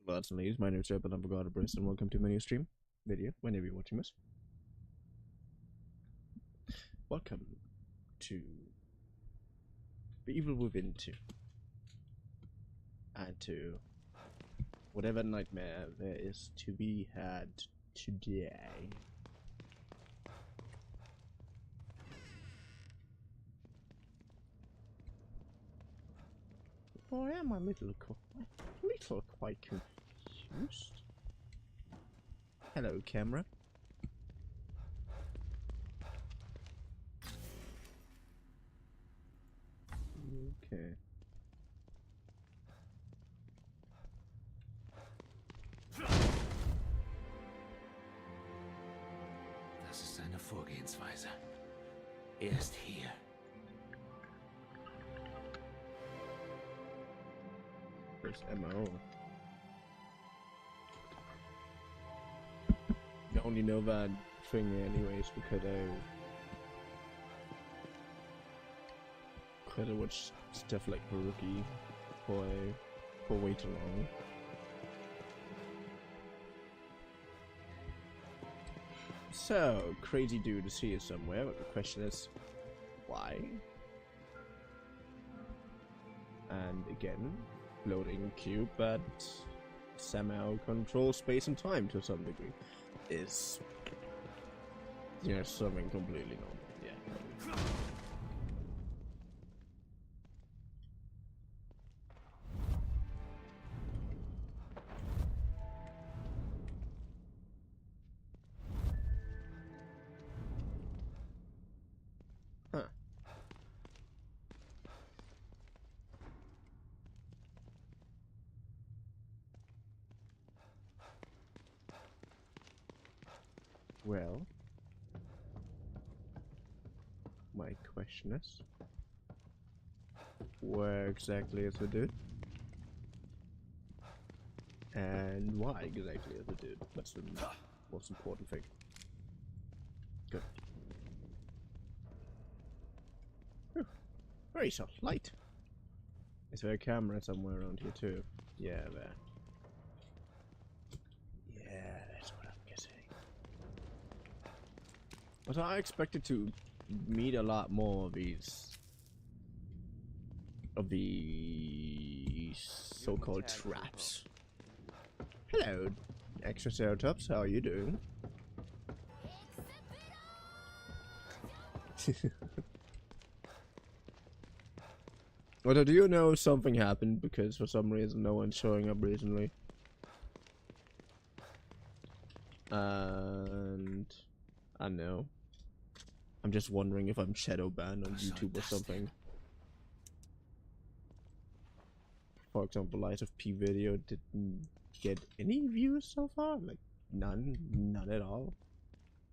Lads and ladies, my name is Jeff and I'm Barista, and welcome to my new stream video whenever you're watching this. Welcome to The Evil Within 2 and to whatever nightmare there is to be had today. Oh, I am a little quite confused. Hello, camera. Okay. Das ist seine Vorgehensweise. Er ist hier. There's MO. I only know that thing anyways because I watched stuff like Rookie for way too long. So, crazy dude is here somewhere, but the question is, why? And again, floating cube that somehow controls space and time to some degree is, you know, something completely normal. Yeah. Huh. Well, my question is, where exactly is the dude? And why exactly is the dude? That's the most important thing. Good. Whew. Very soft light. Is there a camera somewhere around here too? Yeah, there. Yeah, that's what I'm guessing. But I expected to meet a lot more of these so-called traps. Hello, Extraceratops, how are you doing? Well, do you know something happened because for some reason no one's showing up recently? And I don't know. I'm just wondering if I'm shadow banned on YouTube or something. For example, Light of P video didn't get any views so far? Like none at all.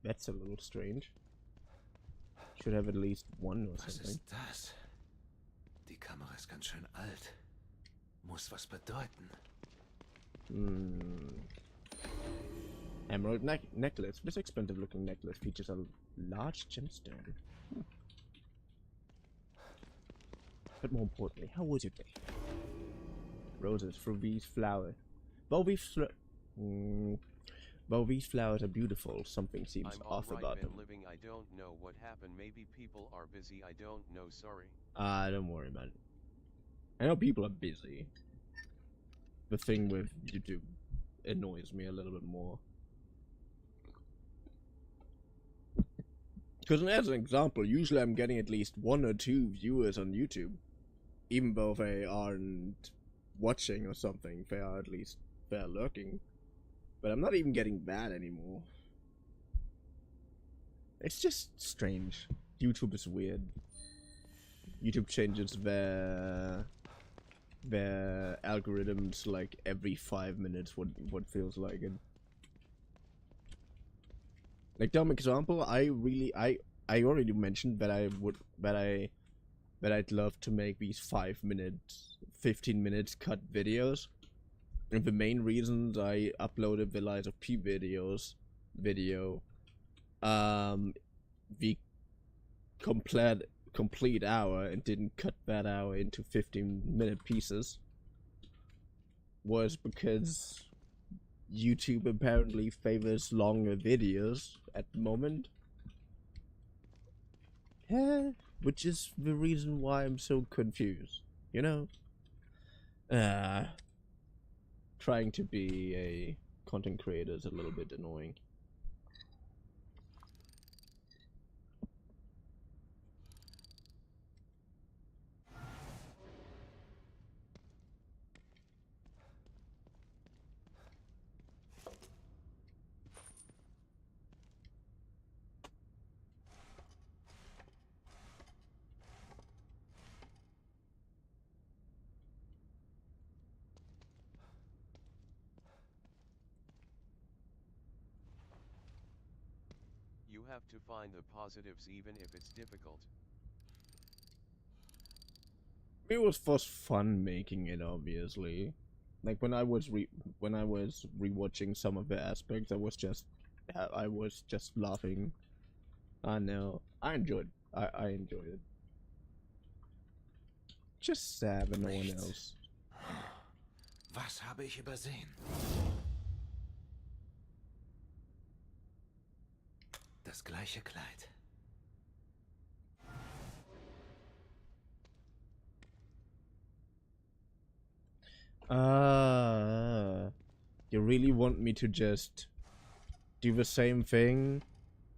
That's a little strange. Should have at least one or something. Was ist das? Die Kamera ist ganz schön alt. Muss was bedeuten. Emerald necklace. This expensive looking necklace features a large gemstone. But more importantly, how would it be? Roses from these flowers. Though these flowers are beautiful, something seems off about them. Living. I don't know what happened. Maybe people are busy. I don't know. Sorry. Don't worry about it. I know people are busy. The thing with YouTube annoys me a little bit more. Because as an example, usually I'm getting at least 1 or 2 viewers on YouTube. Even though they aren't watching or something, they're lurking. But I'm not even getting that anymore. It's just strange. YouTube is weird. YouTube changes their algorithms like every 5 minutes, what feels like it. Like, dumb example, I already mentioned that I'd love to make these 5 minutes, 15 minutes cut videos. And the main reasons I uploaded the Lies of P video, the complete hour and didn't cut that hour into 15-minute pieces was because YouTube apparently favors longer videos at the moment. Yeah, which is the reason why I'm so confused, you know? Trying to be a content creator is a little bit annoying. You have to find the positives even if it's difficult. It was for fun making it, obviously. Like when I was rewatching some of the aspects, I was just laughing. I know. I enjoyed it. Just sad and no one else. Was habe ich übersehen? Das gleiche Kleid. You really want me to just do the same thing?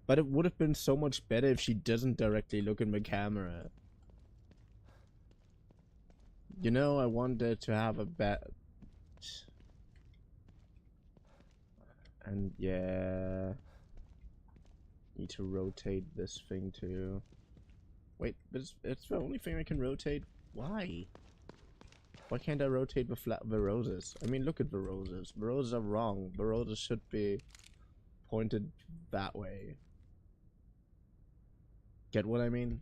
But it would have been so much better if she doesn't directly look in the camera. You know, I wanted to have a and yeah, need to rotate this thing too. Wait, it's the only thing I can rotate? Why? Why can't I rotate the roses? I mean, look at the roses. The roses are wrong. The roses should be pointed that way. Get what I mean?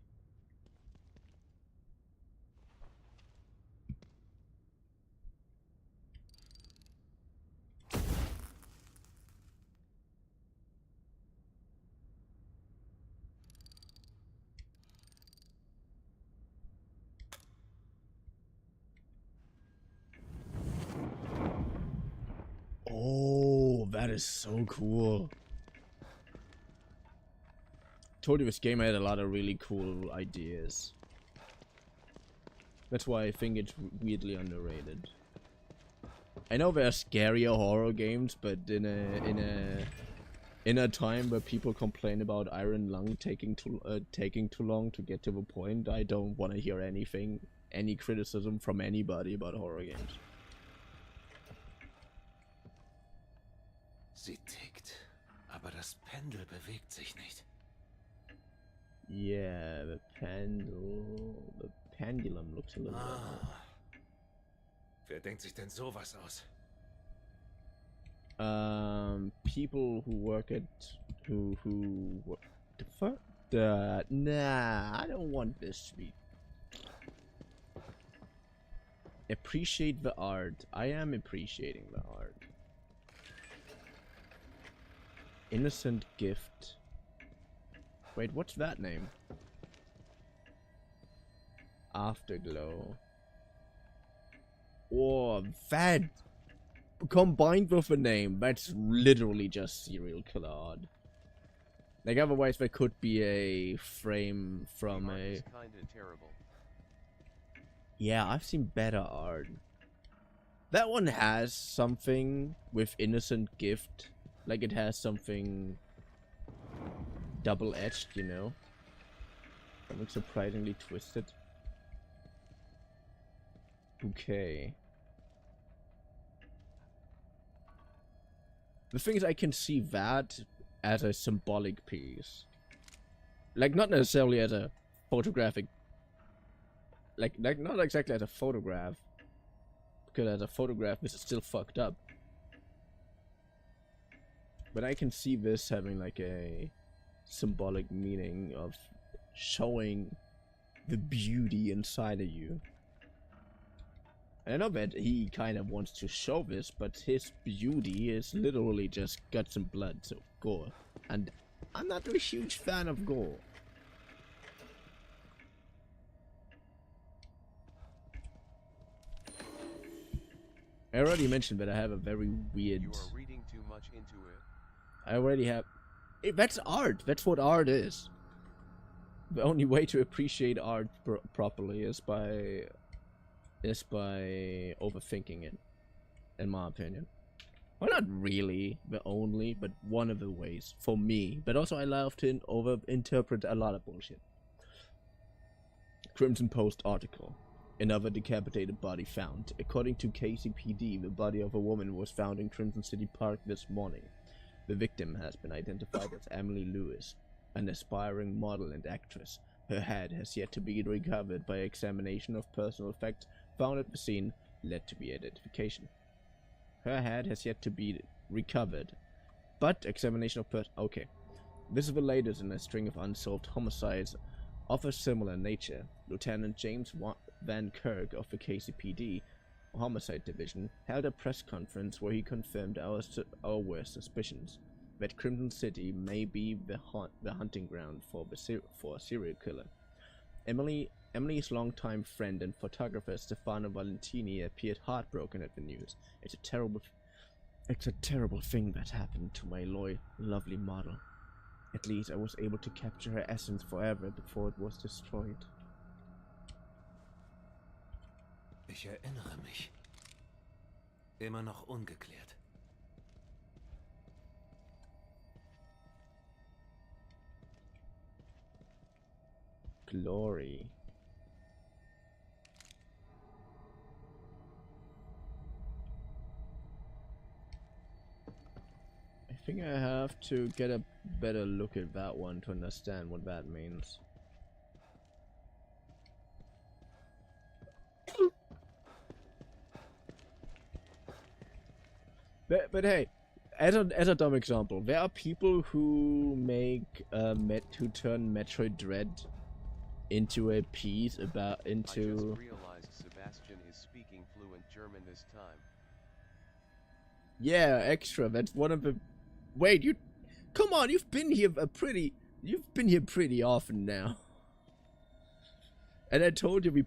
Oh, that is so cool. Told you this game had a lot of really cool ideas. That's why I think it's weirdly underrated. I know there are scarier horror games, but in a time where people complain about Iron Lung taking too long to get to the point, I don't want to hear any criticism from anybody about horror games. Sie tickt, aber das Pendel bewegt sich nicht. Yeah, the pendulum looks a little bit. Wer denkt sich denn sowas aus? People who work at what the fuck? Nah, I don't want this to be. Appreciate the art. I am appreciating the art. Innocent gift. Wait, what's that name? Afterglow. Oh, that combined with a name, that's literally just serial killer art. Like, otherwise there could be a frame from The art a... is kinda terrible. Yeah, I've seen better art. That one has something with innocent gift. Like, it has something double-edged, you know? Something surprisingly twisted. Bouquet. The thing is, I can see that as a symbolic piece. Like, not necessarily as a photographic... Like not exactly as a photograph. Because as a photograph, this is still fucked up. But I can see this having, like, a symbolic meaning of showing the beauty inside of you. And I know that he kind of wants to show this, but his beauty is literally just guts and blood, so gore. And I'm not a huge fan of gore. I already mentioned that I have a very weird... You are reading too much into it. I already have... That's art! That's what art is! The only way to appreciate art properly is by overthinking it, in my opinion. Well, not really the only, but one of the ways for me. But also I love to over-interpret a lot of bullshit. Crimson Post article. Another decapitated body found. According to KCPD, the body of a woman was found in Crimson City Park this morning. The victim has been identified as Emily Lewis, an aspiring model and actress. Her head has yet to be recovered by examination of personal effects found at the scene led to the identification. Her head has yet to be recovered, but examination of okay. This is the latest in a string of unsolved homicides of a similar nature. Lieutenant James Van Kirk of the KCPD Homicide Division held a press conference where he confirmed our worst suspicions that Crimson City may be the hunting ground for a serial killer. Emily's longtime friend and photographer Stefano Valentini appeared heartbroken at the news. It's a terrible thing that happened to my lovely model. At least I was able to capture her essence forever before it was destroyed. Ich erinnere mich. Immer noch ungeklärt. Glory. I think I have to get a better look at that one to understand what that means. But hey, as a dumb example, there are people who make who turn Metroid Dread into a piece about I just realized Sebastian is speaking fluent German this time. Yeah, extra. That's one of the. Wait, you. Come on, you've been here pretty often now. And I told you we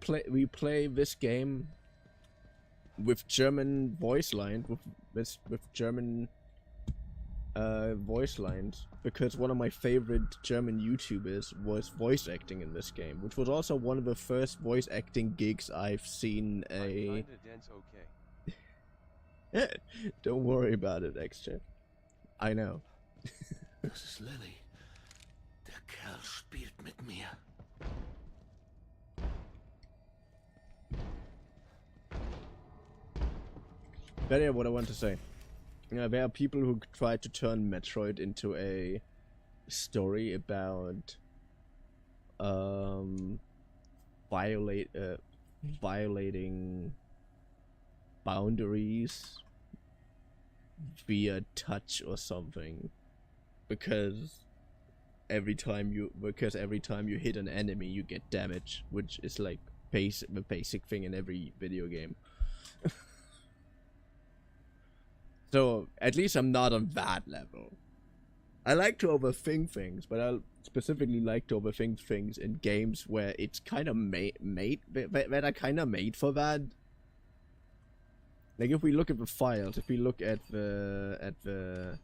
play this game with German voice lines, with German voice lines, because one of my favorite German YouTubers was voice acting in this game, which was also one of the first voice acting gigs I've seen I'm kinda dense, okay. Don't worry about it, extra. I know. Das ist Lily. Der Kerl spielt mit mir. But yeah, what I want to say. There are people who try to turn Metroid into a story about violating boundaries via touch or something, because every time you hit an enemy you get damage, which is like the basic thing in every video game. So at least I'm not on that level. I like to overthink things, but I specifically like to overthink things in games where it's kind of made that are kind of made for that. Like if we look at the files, if we look at the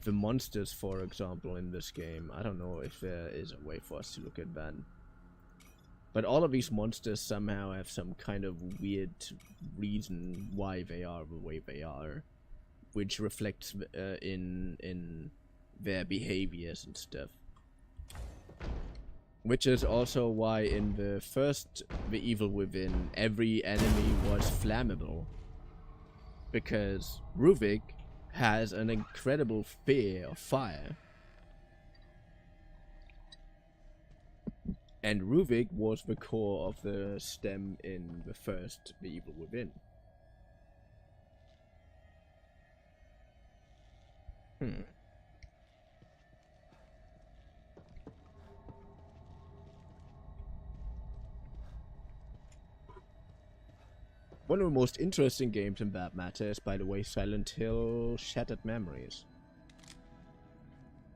monsters, for example, in this game, I don't know if there is a way for us to look at that. But all of these monsters somehow have some kind of weird reason why they are the way they are, which reflects in their behaviors and stuff. Which is also why in the first The Evil Within, every enemy was flammable. Because Ruvik has an incredible fear of fire. And Ruvik was the core of the stem in the first The Evil Within. One of the most interesting games in that matter is, by the way, Silent Hill Shattered Memories.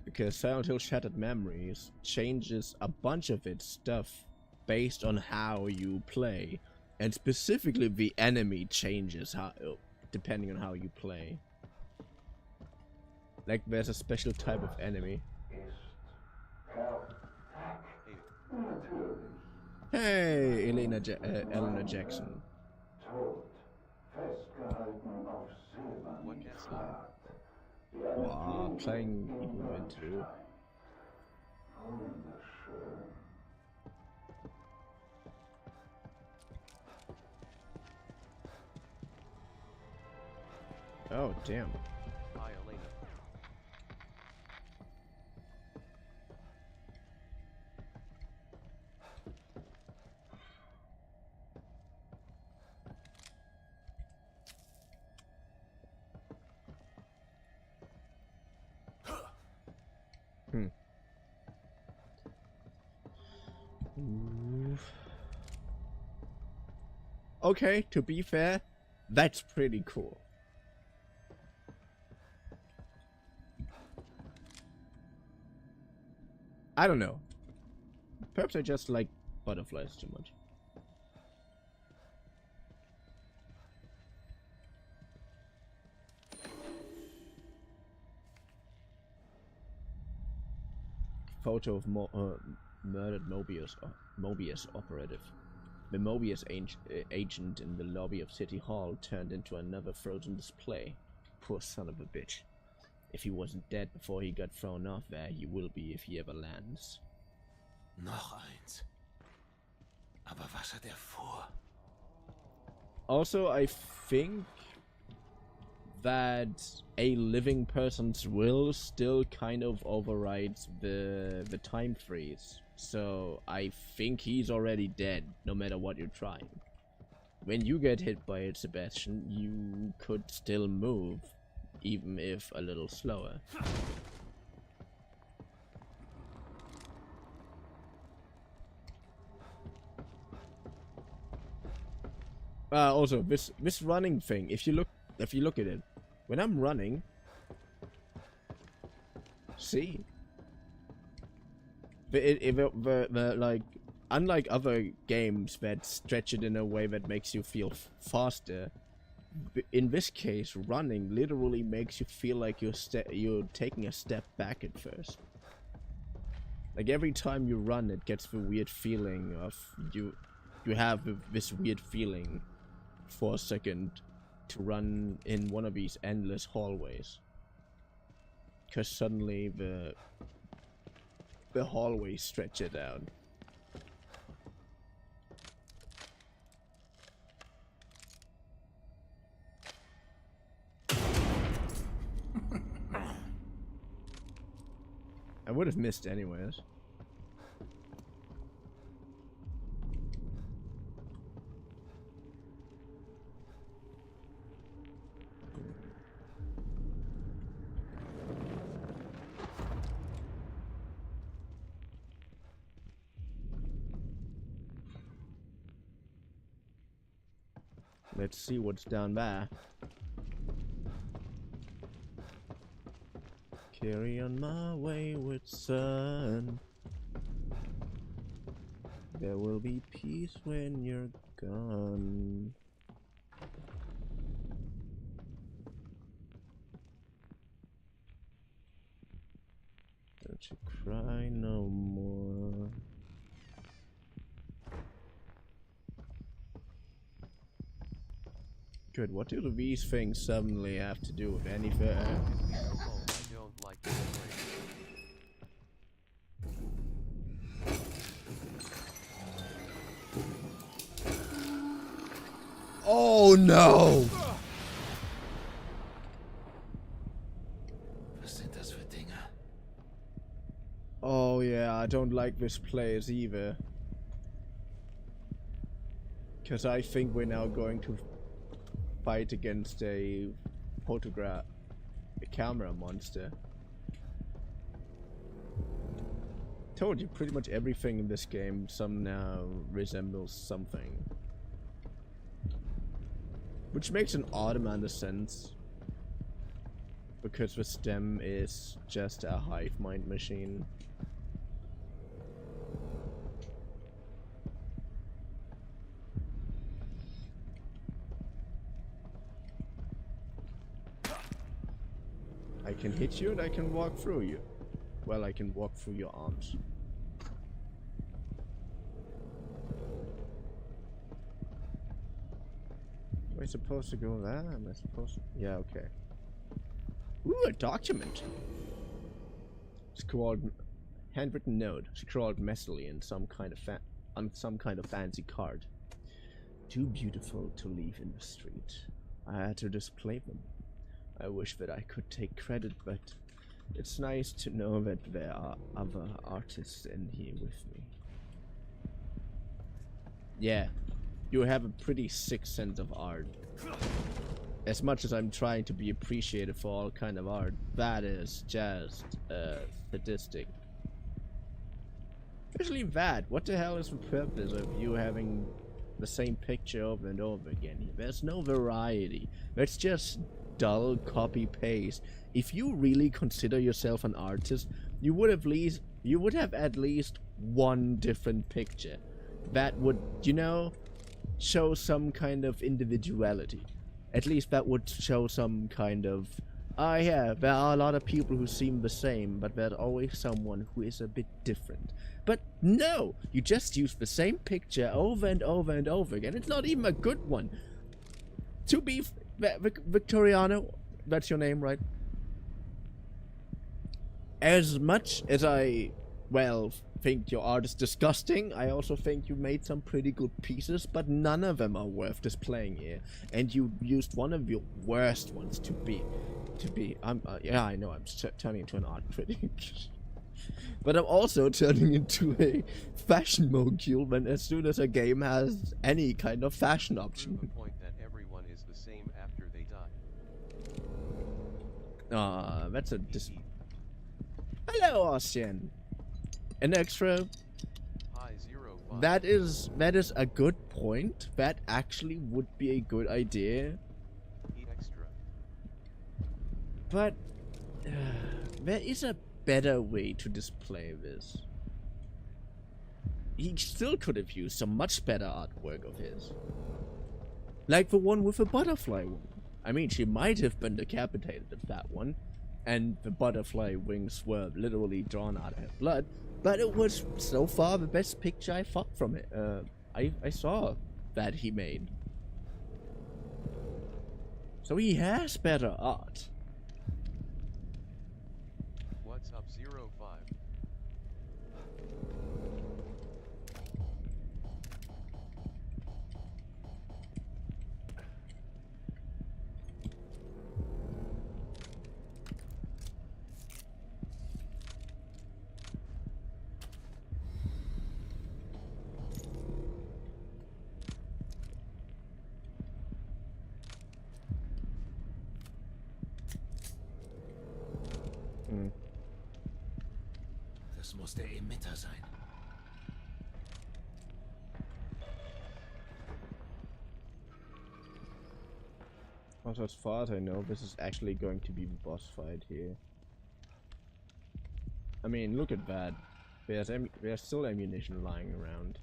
Because Silent Hill Shattered Memories changes a bunch of its stuff based on how you play. And specifically, the enemy changes how, depending on how you play. Like, there's a special type of enemy. Hey, Eleanor Jackson. What SI? Wow, playing Vtuber. Oh, damn. Hi, Elena. Okay, to be fair, that's pretty cool. I don't know. Perhaps I just like butterflies too much. Photo of murdered Mobius operative. The Mobius agent in the lobby of City Hall turned into another frozen display. Poor son of a bitch. If he wasn't dead before he got thrown off there, he will be if he ever lands. Noch eins. Aber was hat vor? Also, I think that a living person's will still kind of overrides the time freeze. So I think he's already dead, no matter what you're trying. When you get hit by it, Sebastian, you could still move, even if a little slower. Also, this running thing, if you look at it, when I'm running, see, the like, unlike other games that stretch it in a way that makes you feel faster, in this case, running literally makes you feel like you're taking a step back at first. Like every time you run, it gets the weird feeling of you have this weird feeling for a second to run in one of these endless hallways, because suddenly the hallways stretch it out. I would have missed anyways. Let's see what's down there. Carry on my wayward son. There will be peace when you're gone. Don't you cry no more. Good, what do these things suddenly have to do with anything? Oh, I don't like this place. Oh no! Was sind das für Dinge? Oh yeah, I don't like this place either. Because I think we're now going to fight against a camera monster. Told you, pretty much everything in this game somehow resembles something. Which makes an odd amount of sense. Because the stem is just a hive mind machine. I can hit you and I can walk through you. Well, I can walk through your arms. Am I supposed to go there? Am I supposed to? Yeah, okay. Ooh, a document. Scrawled, handwritten note, scrawled messily in some kind of on some kind of fancy card. Too beautiful to leave in the street. I had to display them. I wish that I could take credit, but it's nice to know that there are other artists in here with me. Yeah, you have a pretty sick sense of art. As much as I'm trying to be appreciated for all kind of art, that is just sadistic. Especially that. What the hell is the purpose of you having the same picture over and over again? There's no variety. It's just dull copy paste. If you really consider yourself an artist, you would have at least one different picture that would, you know, show some kind of individuality. At least that would show some kind of, yeah, there are a lot of people who seem the same, but there's always someone who is a bit different. But no, you just use the same picture over and over and over again. It's not even a good one. To be Victoriano, that's your name, right? As much as I, well, think your art is disgusting, I also think you made some pretty good pieces, but none of them are worth displaying here. And you used one of your worst ones to be, yeah, I know, I'm turning into an art critic. But I'm also turning into a fashion mogul when as soon as a game has any kind of fashion option. The point that everyone is the same after they die. That's a Hello, Austin. An extra. Hi, 05. That is a good point. That actually would be a good idea. Extra. But there is a better way to display this. He still could have used some much better artwork of his. Like the one with the butterfly one. I mean, she might have been decapitated at that one, and the butterfly wings were literally drawn out of her blood, but it was so far the best picture I thought from it. I saw that he made. So he has better art. What's up, 05? Das muss der Emitter sein. Also, as far as I know, this is actually going to be the boss fight here. I mean, look at that. There's still ammunition lying around.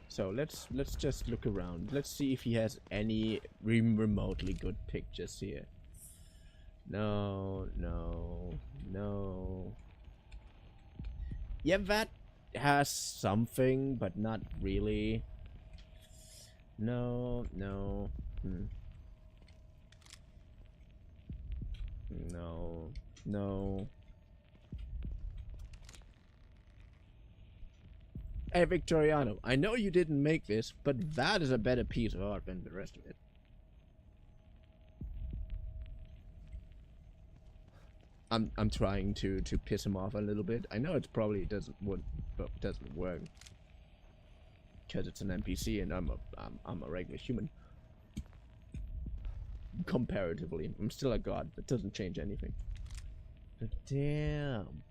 So let's just look around. Let's see if he has any remotely good pictures here. No. Yeah, that has something, but not really. No. No. Hey, Victoriano, I know you didn't make this, but that is a better piece of art than the rest of it. I'm trying to piss him off a little bit. I know it probably doesn't work because it's an NPC and I'm a regular human. Comparatively, I'm still a god. That doesn't change anything. But damn,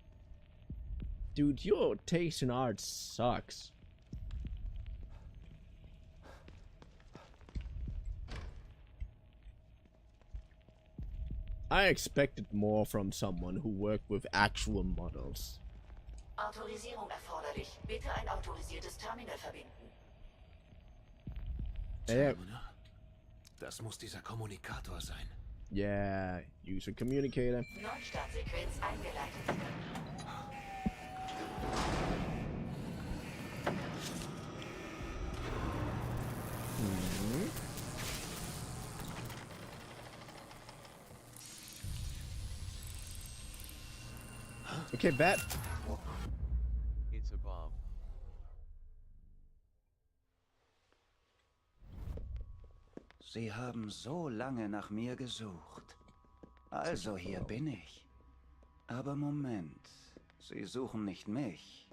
dude, your taste in art sucks. I expected more from someone who worked with actual models. Autorisierung erforderlich. Bitte ein autorisiertes Terminal verbinden. Yeah. Das muss dieser Kommunikator sein. Yeah, user communicator. Neustartsequenz eingeleitet. Okay, bad. It's a bomb. Sie haben so lange nach mir gesucht. Also hier bin ich. Aber Moment, Sie suchen nicht mich.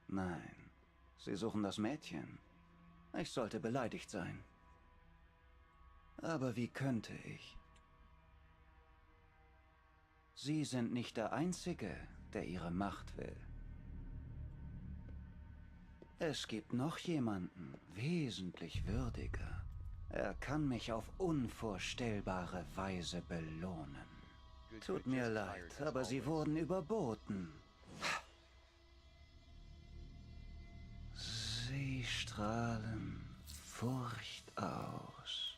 Nein, Sie suchen das Mädchen. Ich sollte beleidigt sein. Aber wie könnte ich? Sie sind nicht der Einzige, der ihre Macht will. Es gibt noch jemanden, wesentlich würdiger. Er kann mich auf unvorstellbare Weise belohnen. Tut mir leid, aber Sie wurden überboten. Sie strahlen Furcht aus.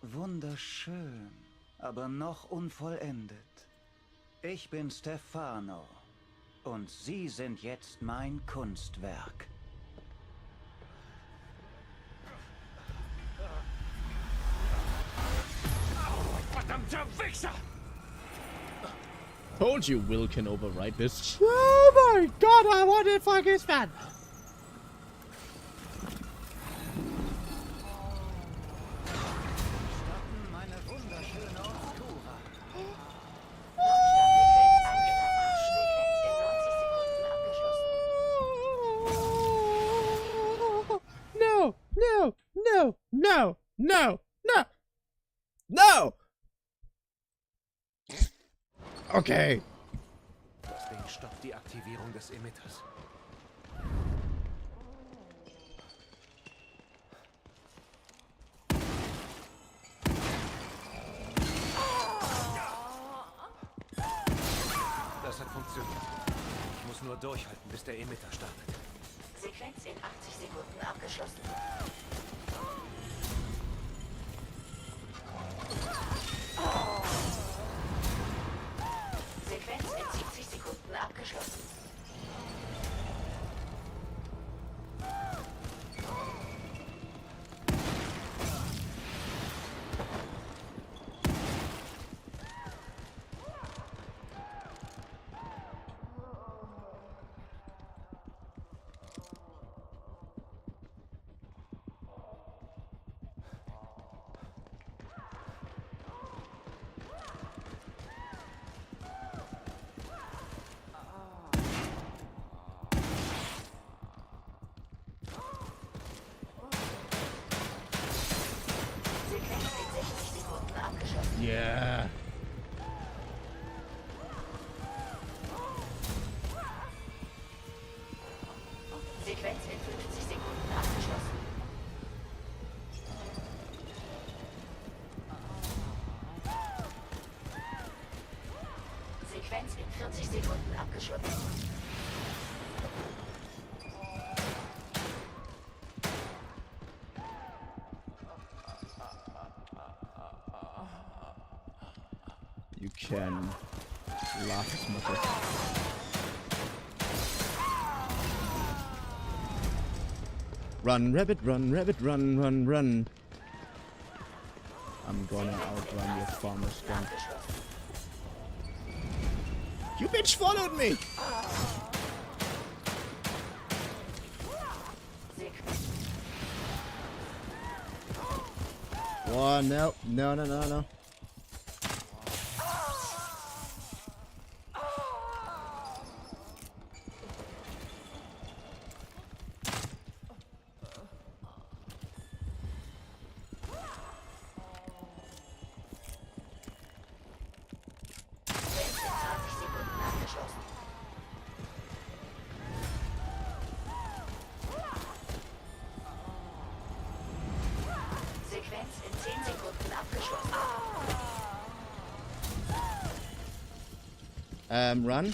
Wunderschön, aber noch unvollendet. Ich bin Stefano und Sie sind jetzt mein Kunstwerk. Verdammter Wichser! Told you Will can override this. Oh my god, I want to fuck his man. Meine wunderschöne Obscura. No, no, no, no, no, no, no. Okay. Das Ding stoppt die Aktivierung des Emitters. Das hat funktioniert. Ich muss nur durchhalten, bis der Emitter startet. Sequenz in 80 Sekunden abgeschlossen. Sequenz in 70 Sekunden abgeschlossen. Sequenz in 60 Sekunden abgeschlossen. Yeah. Sequenz in 50 Sekunden abgeschlossen. Sequenz in 40 Sekunden abgeschlossen. You can laugh as much as... Run, rabbit, run, run, run, run. I'm gonna outrun your farmer's gun. You bitch followed me! Oh, no, no, no, no, no. Sequenz in 10 Sekunden abgeschlossen. Run.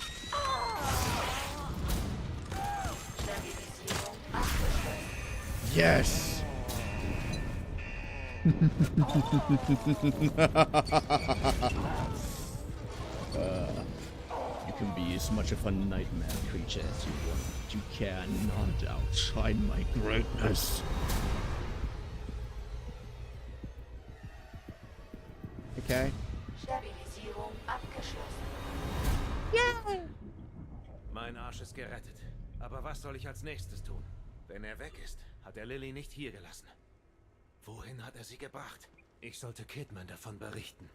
Stabilisierung abgeschlossen. Yes! You can be as much of a nightmare creature as you want, but you cannot outshine my greatness. Okay. Stabilisierung abgeschlossen. Mein Arsch ist gerettet. Aber was soll ich als nächstes tun? Wenn er weg ist, hat er Lily nicht hier gelassen. Wohin hat er sie gebracht? Ich sollte Kidman davon berichten.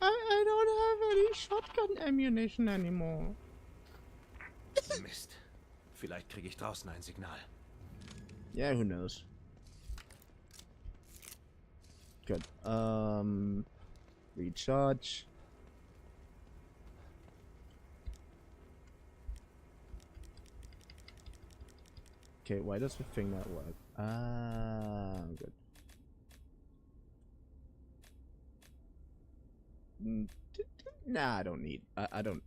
I don't have any shotgun ammunition anymore. Mist. Vielleicht kriege ich draußen ein Signal. Yeah, who knows? Good. Recharge. Okay, why does the thing not work? Ah, good. Nah, I don't need. I don't.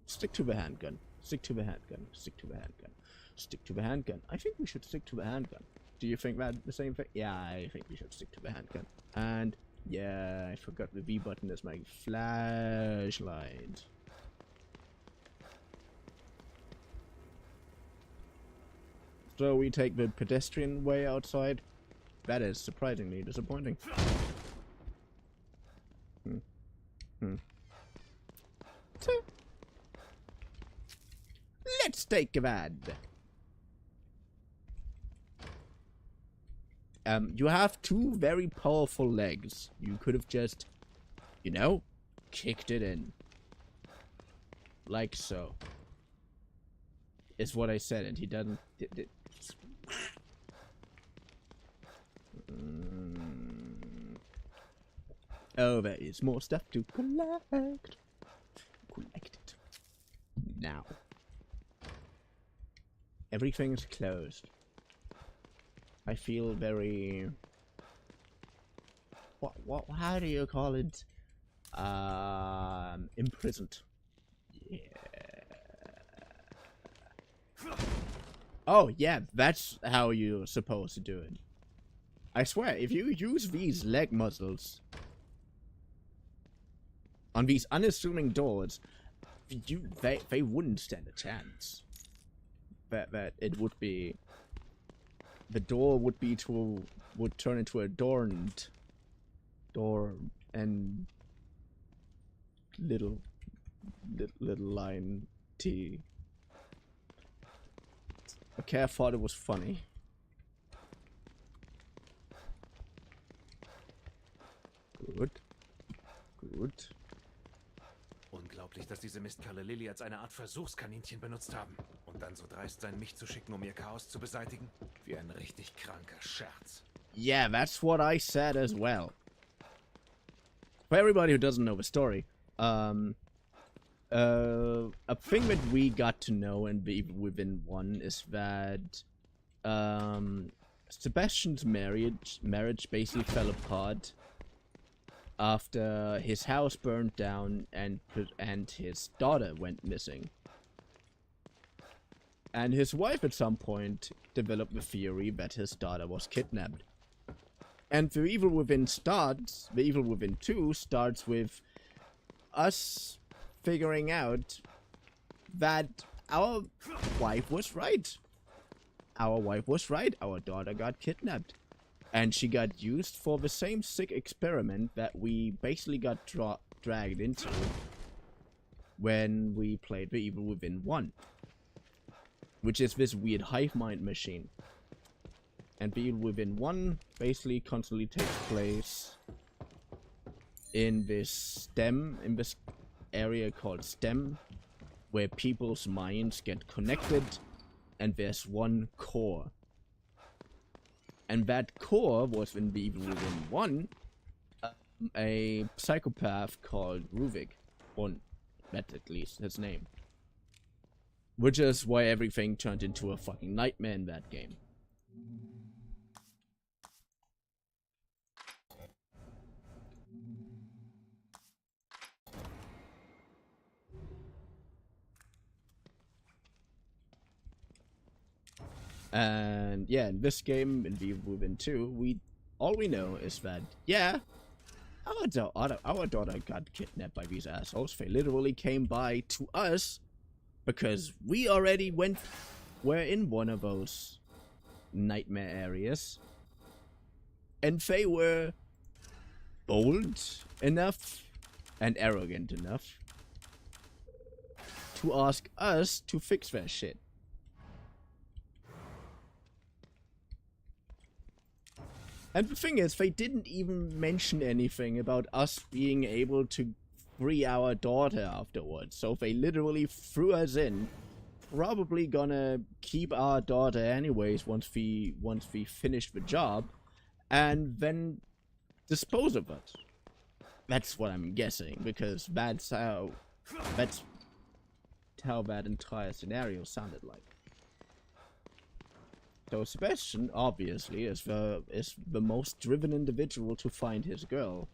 Stick to the handgun. Stick to the handgun. Stick to the handgun. Stick to the handgun. I think we should stick to the handgun. Do you think that the same thing? Yeah, I think we should stick to the handgun. And yeah, I forgot the V button is my flashlight. So we take the pedestrian way outside. That is surprisingly disappointing. Let's take a ride. You have two very powerful legs. You could have just, you know, kicked it in. Like so. Is what I said, and he doesn't. Oh, there is more stuff to collect. Collect it. Now. Everything's closed. I feel very... how do you call it? Imprisoned. Yeah. Oh, yeah, that's how you're supposed to do it. I swear, if you use these leg muscles on these unassuming doors, they wouldn't stand a chance. That it would be... The door would turn into a door and little line T. Okay, I thought it was funny. Good. Good. Unglaublich, dass diese Mistkerle Lily als eine Art Versuchskaninchen benutzt haben. Und dann so dreist sein, mich zu schicken, um ihr Chaos zu beseitigen. Wie ein richtig kranker Scherz. Yeah, that's what I said as well. For everybody who doesn't know the story, a thing that we got to know and be within one is that Sebastian's marriage basically fell apart after his house burned down and his daughter went missing. And his wife at some point developed the theory that his daughter was kidnapped. And the Evil Within 2 starts with us figuring out that our wife was right. Our wife was right. Our daughter got kidnapped. And she got used for the same sick experiment that we basically got dragged into when we played the Evil Within 1. Which is this weird hive mind machine. And the Evil Within 1 basically constantly takes place in this area called STEM, where people's minds get connected, and there's one core. And that core was in the Evil Within 1, a psychopath called Ruvik. Or that's at least his name. Which is why everything turned into a fucking nightmare in that game. And yeah, in this game, in Vtuber 2, all we know is that, yeah, our daughter got kidnapped by these assholes. They literally came by to us because we already were in one of those nightmare areas. And they were bold enough and arrogant enough to ask us to fix their shit. And the thing is, they didn't even mention anything about us being able to free our daughter afterwards. So they literally threw us in. Probably gonna keep our daughter anyways once we finish the job, and then dispose of it. That's what I'm guessing, because that's how that entire scenario sounded like. So Sebastian, obviously, is the most driven individual to find his girl.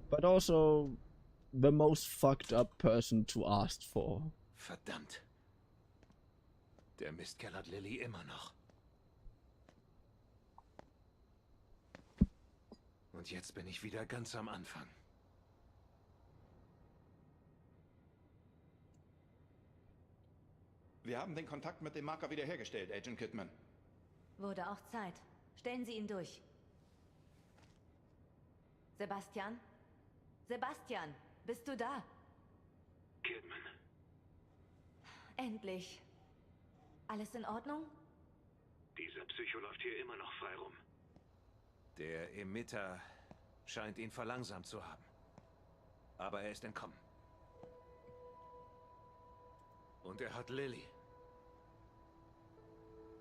But also the most fucked up person to ask for. Verdammt. Der Mistkerl hat Lilly immer noch. Und jetzt bin ich wieder ganz am Anfang. Wir haben den Kontakt mit dem Marker wiederhergestellt, Agent Kidman. Wurde auch Zeit. Stellen Sie ihn durch. Sebastian? Sebastian, bist du da? Kidman. Endlich. Alles in Ordnung? Dieser Psycho läuft hier immer noch frei rum. Der Emitter scheint ihn verlangsamt zu haben. Aber er ist entkommen. Und er hat Lilly.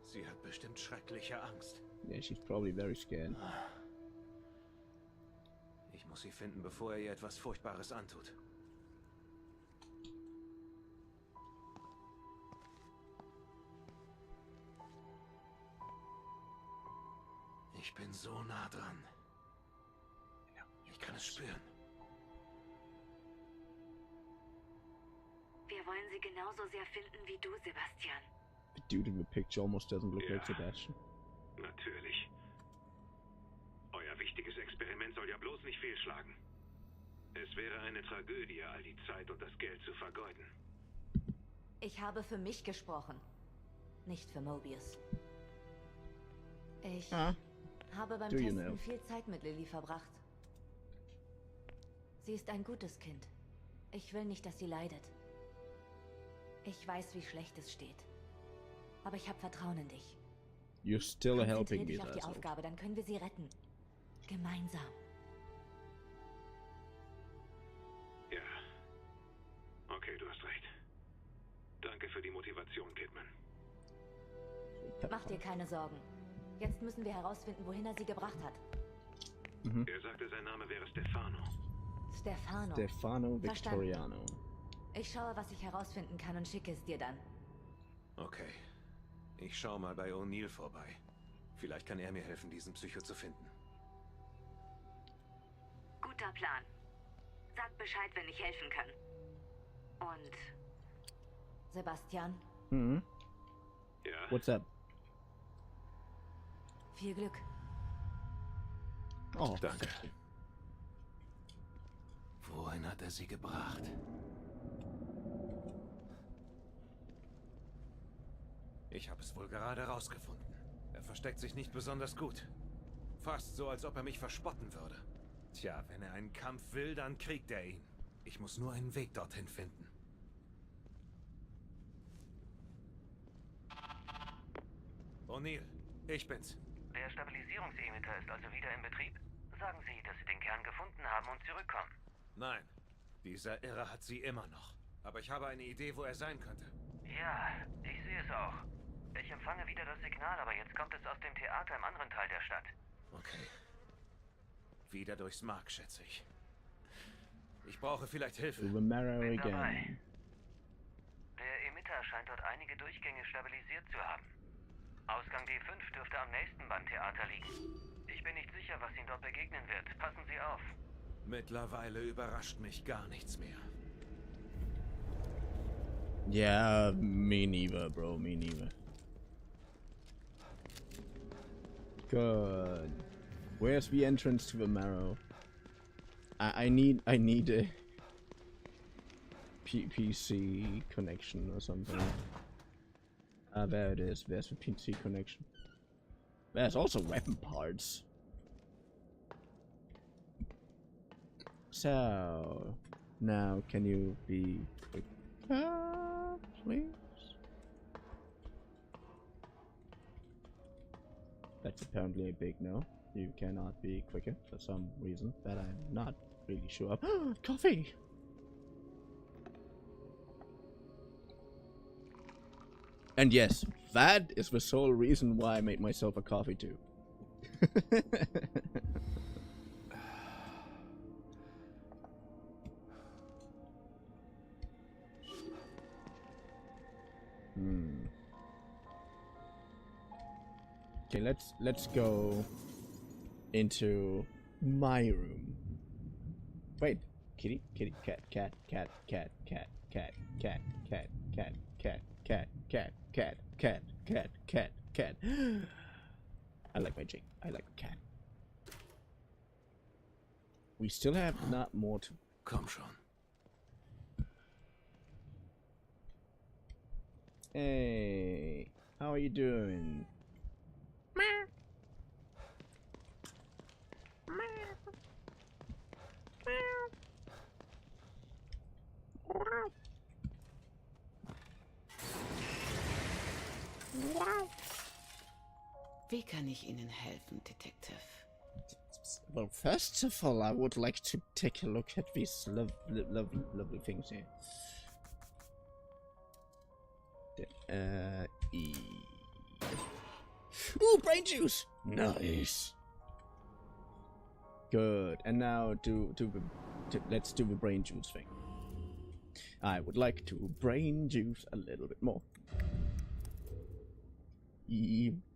Sie hat bestimmt schreckliche Angst. Yeah, she's probably very scared. Ich muss sie finden, bevor er ihr etwas Furchtbares antut. Ich bin so nah dran. Ich kann es spüren. Wir wollen sie genauso sehr finden wie du, Sebastian. The dude in the picture almost doesn't look like Sebastian. Natürlich. Euer wichtiges Experiment soll ja bloß nicht fehlschlagen. Es wäre eine Tragödie, all die Zeit und das Geld zu vergeuden. Ich habe für mich gesprochen, nicht für Mobius. Ich habe beim Testen viel Zeit mit Lilly verbracht. Sie ist ein gutes Kind. Ich will nicht, dass sie leidet. Ich weiß, wie schlecht es steht. Aber ich habe Vertrauen in dich. You're still helping Konzentrier me, dich auf die Aufgabe, dann können wir sie retten. Gemeinsam. Ja. Okay, du hast recht. Danke für die Motivation, Kidman. Mach dir keine Sorgen. Jetzt müssen wir herausfinden, wohin er sie gebracht hat. Er sagte, sein Name wäre Stefano. Stefano Victoriano. Ich schaue, was ich herausfinden kann und schicke es dir dann. Okay. Ich schau mal bei O'Neill vorbei. Vielleicht kann er mir helfen, diesen Psycho zu finden. Guter Plan. Sag Bescheid, wenn ich helfen kann. Und... Sebastian? Ja? What's up? Viel Glück. Oh, Danke. Wohin hat er sie gebracht? Ich habe es wohl gerade rausgefunden. Er versteckt sich nicht besonders gut. Fast so, als ob er mich verspotten würde. Tja, wenn er einen Kampf will, dann kriegt er ihn. Ich muss nur einen Weg dorthin finden. O'Neill, ich bin's. Der Stabilisierungsemitter ist also wieder in Betrieb? Sagen Sie, dass Sie den Kern gefunden haben und zurückkommen. Nein, dieser Irre hat sie immer noch. Aber ich habe eine Idee, wo er sein könnte. Ja, ich sehe es auch. Ich empfange wieder das Signal, aber jetzt kommt es aus dem Theater im anderen Teil der Stadt. Okay. Wieder durchs Mark, schätze ich. Ich brauche vielleicht Hilfe. to the marrow Bin again. dabei. Der Emitter scheint dort einige Durchgänge stabilisiert zu haben. Ausgang D5 dürfte am nächsten beim Theater liegen. Ich bin nicht sicher, was Ihnen dort begegnen wird. Passen Sie auf. Mittlerweile überrascht mich gar nichts mehr. Yeah, me neither, bro. Me neither. Good. Where's the entrance to the marrow? I need a PC connection or something. Ah, there it is. There's the PC connection. There's also weapon parts. So now, can you be quick, please? That's apparently a big no. You cannot be quicker for some reason that I'm not really sure of. Coffee! And yes, that is the sole reason why I made myself a coffee too. Okay, let's go into my room. Wait, kitty, cat, cat, cat, cat, cat, cat, cat, cat, cat, cat, cat, cat, cat, cat, cat, cat, cat. I like my Jake. I like cat. We still have not more to. Komm schon. Hey, how are you doing? Wie kann ich Ihnen helfen, Detective? Well, first of all, I would like to take a look at these lovely things here. Ooh, brain juice! Nice. Good. And now let's do the brain juice thing. I would like to brain juice a little bit more.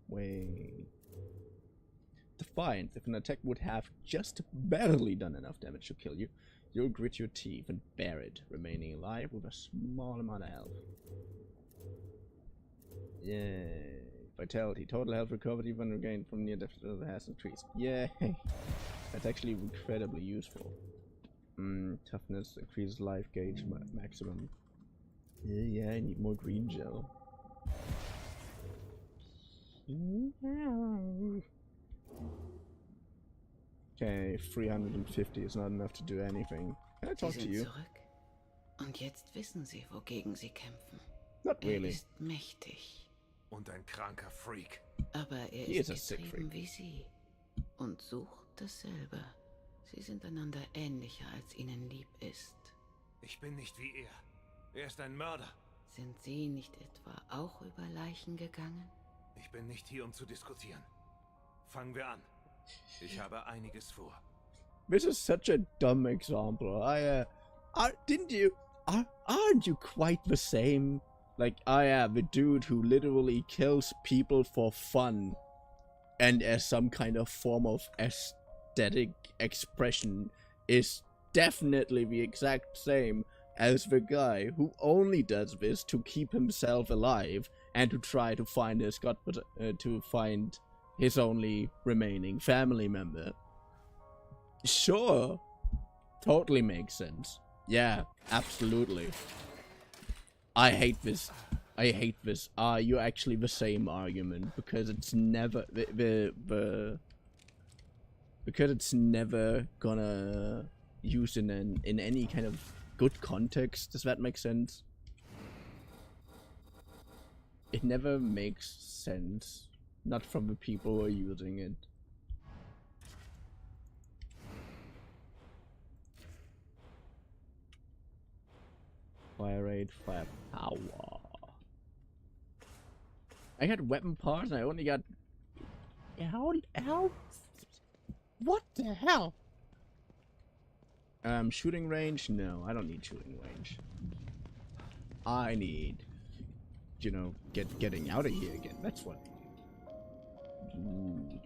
Way. Defiant. If an attack would have just barely done enough damage to kill you, you'll grit your teeth and bear it, remaining alive with a small amount of health. Yay. Vitality. Total health recovered even regained from near death has increased. Yay. That's actually incredibly useful. Toughness increases life gauge maximum. Yeah, I need more green gel. Okay, 350 is not enough to do anything. Can I talk to you? Zurück. Und jetzt wissen Sie, wogegen Sie kämpfen. Not really. Ist mächtig. Und ein kranker Freak. Aber He ist is a sick getrieben freak. wie Sie. Und sucht dasselbe. Sie sind einander ähnlicher, als Ihnen lieb ist. Ich bin nicht wie er. Er ist ein Mörder. Sind Sie nicht etwa auch über Leichen gegangen? Ich bin nicht hier, um zu diskutieren. Fangen wir an. Ich habe einiges vor. This is such a dumb example. Aren't you quite the same? Like, the dude who literally kills people for fun and as some kind of form of aesthetic expression is definitely the exact same as the guy who only does this to keep himself alive and to try to find his only remaining family member. Sure, totally makes sense. Yeah, absolutely. I hate this. Are you actually the same argument? Because it's never because it's never gonna use in any kind of good context. Does that make sense? It never makes sense. Not from the people who are using it. Fire rate, firepower. I got weapon parts and I only got... How? What the hell? Shooting range? No, I don't need shooting range. I need, you know, getting out of here again. That's what. Good.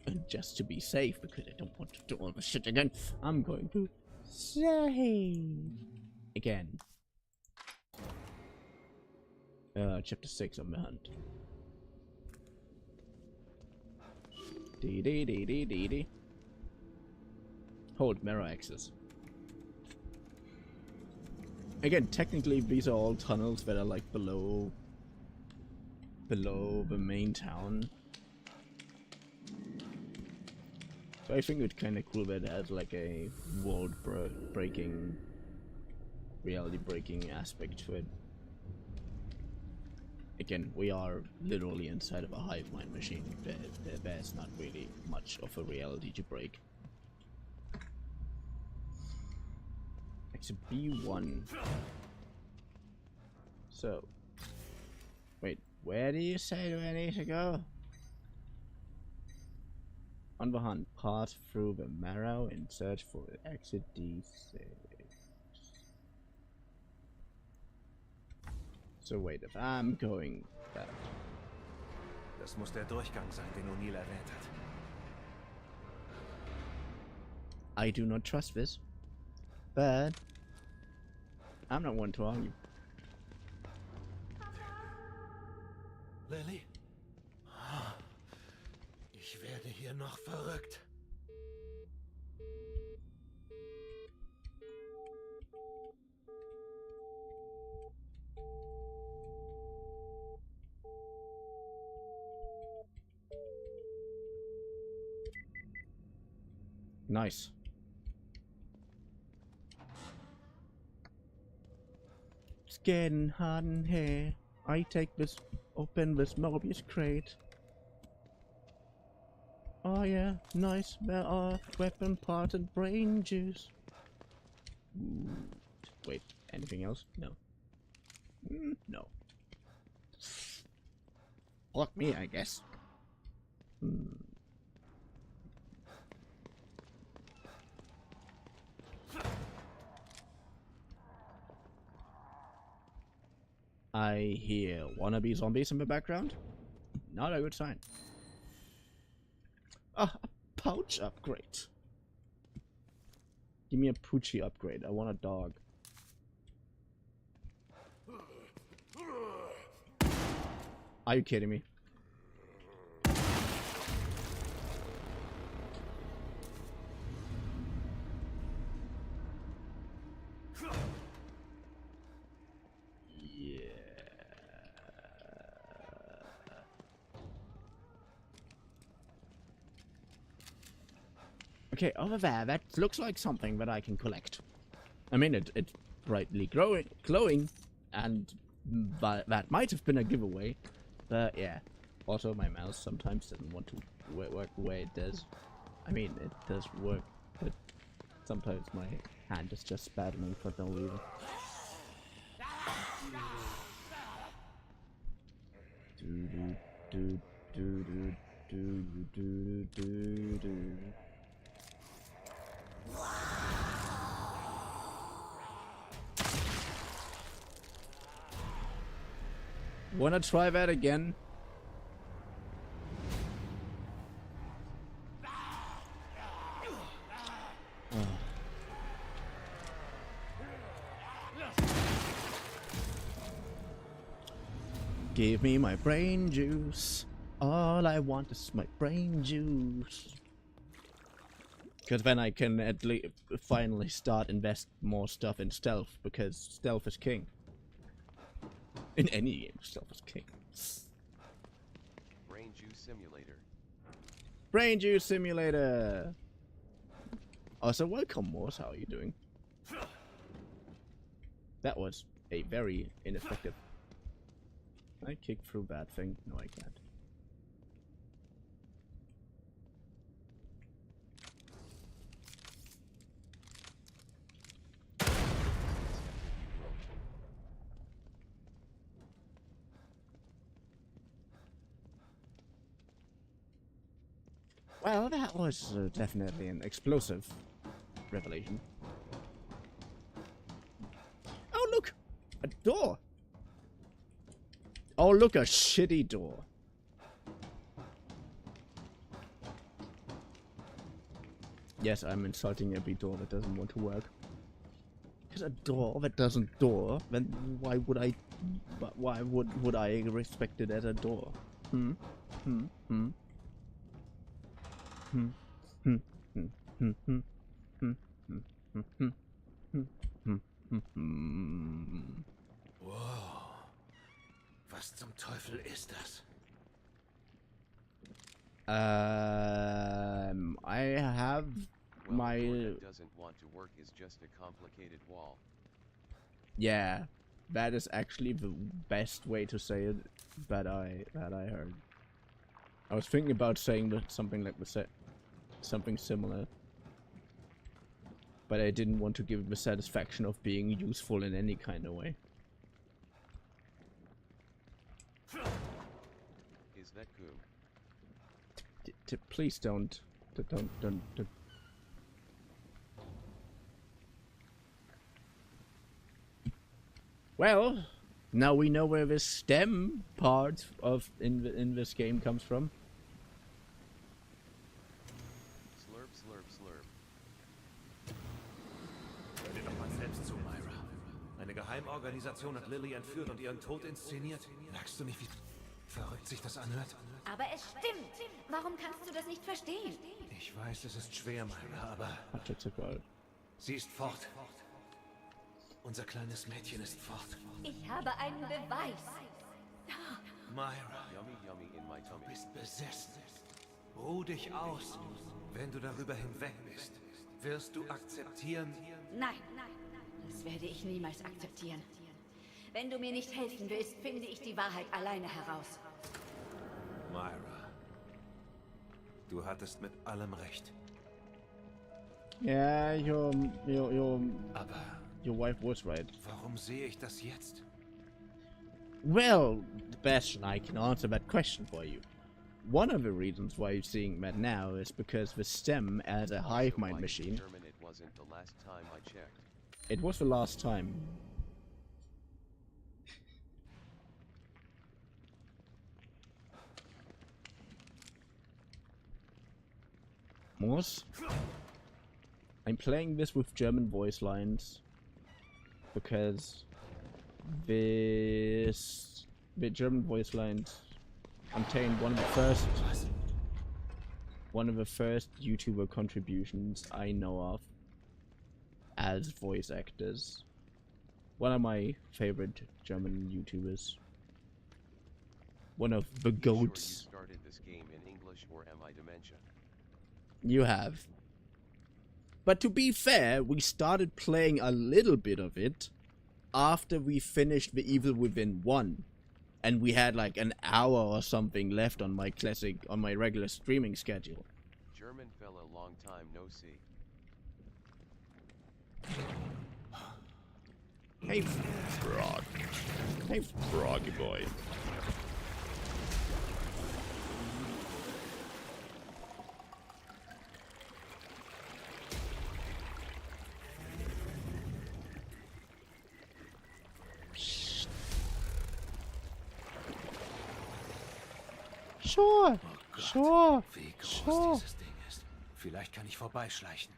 And just to be safe, because I don't want to do all the shit again. I'm going to save again. Chapter 6 on the hunt. Dee. Hold mirror access. Again, technically these are all tunnels that are like below the main town. So I think it's kind of cool that it has like a world-breaking, reality-breaking aspect to it. Again, we are literally inside of a hive mind machine. There's not really much of a reality to break. Exit B1. So, wait, where do you say do I need to go? On the hunt, pass through the marrow and search for exit D6. So wait, if I'm going back. Das muss der Durchgang sein, den O'Neill erwähnt hat. I do not trust this, but I'm not one to argue. Lily? Ich werde hier noch verrückt. Nice. It's getting hot in here. I take this, open this Mobius crate. Oh yeah, nice. There are weapon parts and brain juice. Ooh. Wait, anything else? No. No. Fuck me, I guess. I hear wannabe zombies in the background. Not a good sign. Ah, a pouch upgrade. Give me a Poochie upgrade. I want a dog. Are you kidding me? Okay, over there, that looks like something that I can collect. I mean, it's brightly glowing, and that might have been a giveaway, but yeah. Also, my mouse sometimes doesn't want to work the way it does. I mean, it does work, but sometimes my hand is just spasming for no reason. Wanna try that again? Give me my brain juice. All I want is my brain juice. Because then I can at least finally start invest more stuff in stealth, because stealth is king. In any game, stealth is king. Brain juice simulator. Brain juice simulator. Also, welcome, Morse. How are you doing? That was a very ineffective. Can I kick through that thing? No, I can't. Well, that was definitely an explosive revelation. Oh, look! A door! Oh, look, a shitty door. Yes, I'm insulting every door that doesn't want to work. Because a door that doesn't door, then why would I? But why would I respect it as a door? Hmm. Hmm. Hmm. Hmm. Hmm. Hmm. Hmm. Hmm. Hmm. Hmm. Hmm. Hmm. Hmm. Hmm. Wow. Was zum Teufel ist das? I have Well, my a door that doesn't want to work is just a complicated wall. yeah. That is actually the best way to say it that I heard. I was thinking about saying something like something similar, but I didn't want to give it the satisfaction of being useful in any kind of way. Is that goo? Please don't. Well, now we know where the stem part of in this game comes from. Slurp, slurp, slurp. Hör dir doch mal selbst zu, Myra. Eine Geheimorganisation hat Lily entführt und ihren Tod inszeniert. Merkst du nicht, wie verrückt sich das anhört? Aber es stimmt. Warum kannst du das nicht verstehen? Ich weiß, es ist schwer, Myra, aber Total. sie ist fort. Unser kleines Mädchen ist fort. Ich habe einen Beweis. Myra, Yummy, yummy in my du tummy. bist besessen. Ruh dich aus. Wenn du darüber hinweg bist, wirst du akzeptieren. Nein, das werde ich niemals akzeptieren. Wenn du mir nicht helfen willst, finde ich die Wahrheit alleine heraus. Myra, du hattest mit allem recht. Yeah, Aber your wife was right. warum sehe ich das jetzt? Well, Sebastian, I can answer that question for you. One of the reasons why you're seeing that now is because the stem as a hive mind machine. German, it wasn't the last time I checked. It was the last time. Morse? I'm playing this with German voice lines because the German voice lines contain one of the first YouTuber contributions I know of as voice actors. One of my favorite German YouTubers. One of the goats. Sure you started this game in English, or am I dementia? You have. But to be fair, we started playing a little bit of it after we finished The Evil Within 1. And we had like an hour or something left on my regular streaming schedule. German fella, long time no see. Hey, frog. Hey, froggy boy. Sure. Oh Gott, Sure. wie groß Sure. dieses Ding ist. Vielleicht kann ich vorbeischleichen.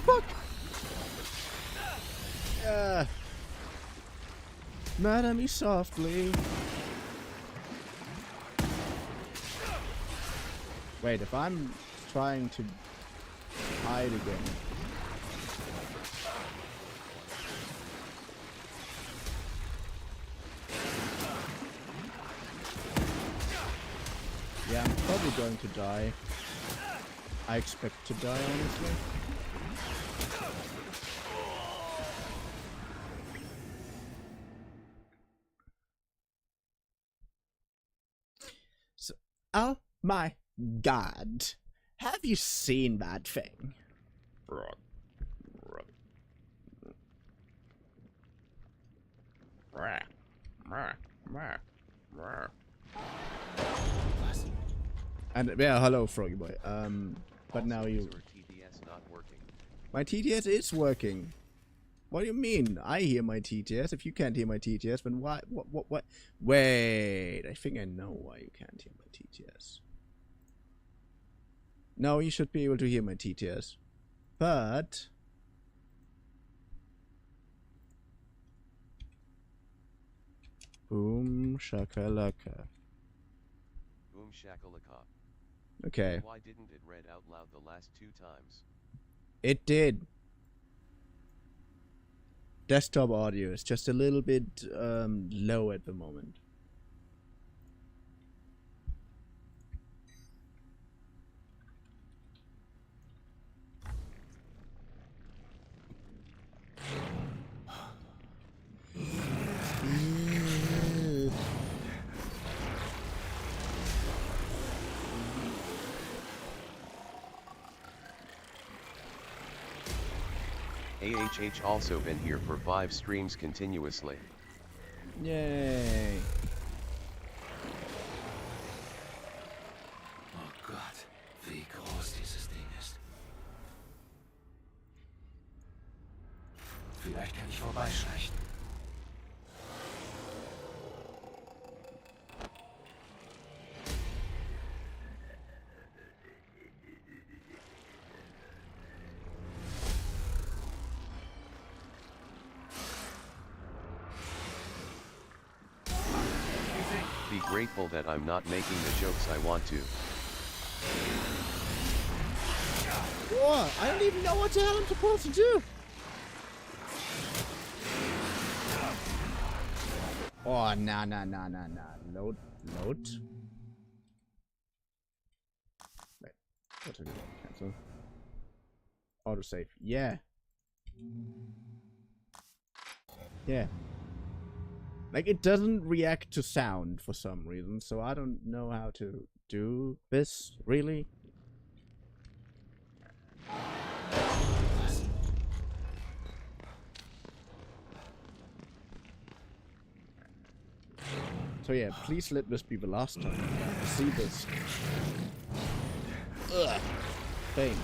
Fuck. Murder me softly. Wait, if I'm trying to hide again. Yeah, I'm probably going to die. I expect to die, honestly. So, oh my god. Have you seen that thing? And yeah, hello, Froggy Boy. But now you. TDS not working. My TTS is working. What do you mean? I hear my TTS. If you can't hear my TTS, then why? What? Wait, I think I know why you can't hear my TTS. No, you should be able to hear my TTS. But... Boom shakalaka. Boom shakalaka. Okay. Why didn't it read out loud the last 2 times? It did. Desktop audio is just a little bit low at the moment. AHH also been here for 5 streams continuously. Yay. Oh Gott, wie groß dieses Ding ist. Vielleicht kann ich vorbeischleichen. Be grateful that I'm not making the jokes I want to. Whoa, I don't even know what the hell I'm supposed to do. Oh, nah. Load. Wait, what to do? Cancel. Autosave. Yeah. Like, it doesn't react to sound for some reason, so I don't know how to do this, really. So yeah, please let this be the last time I see this thing.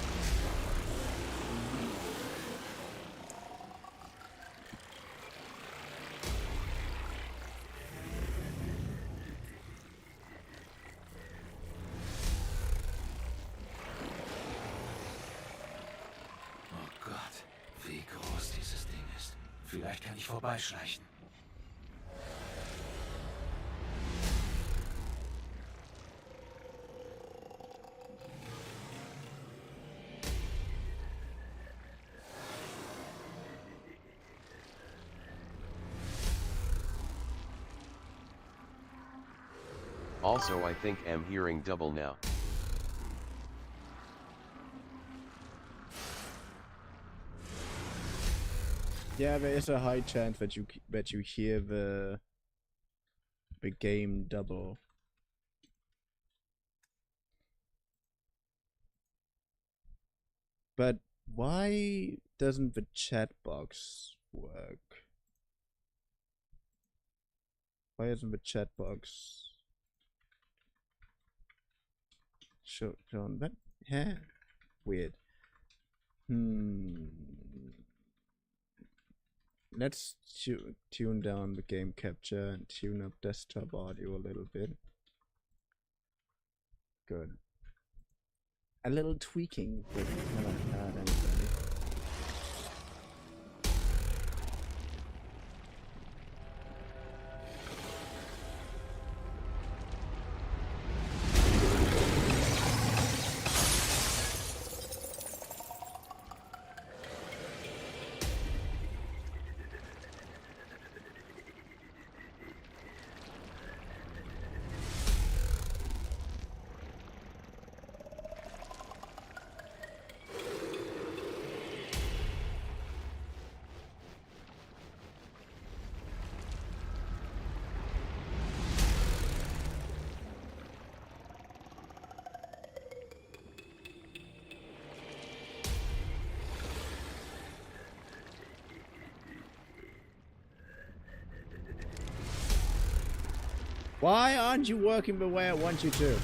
Vielleicht kann ich vorbeischleichen. Also, I think I'm hearing double now. Yeah, there is a high chance that you hear the game double. But why doesn't the chat box work? Why isn't the chat box shown? That weird. Let's tune down the game capture and tune up desktop audio a little bit. Good. A little tweaking would never hurt anybody. Why aren't you working the way I want you to?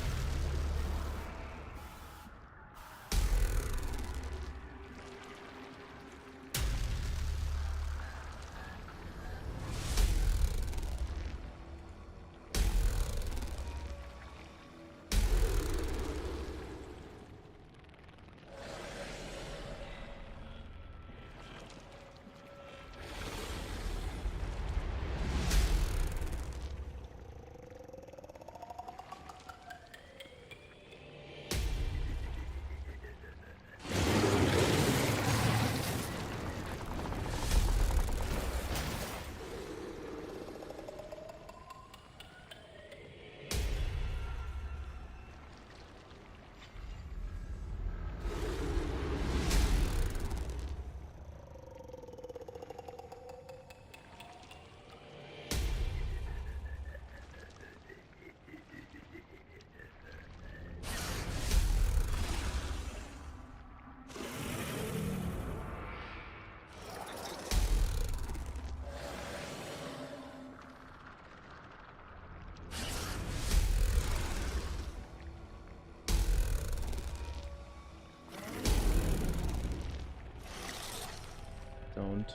Don't.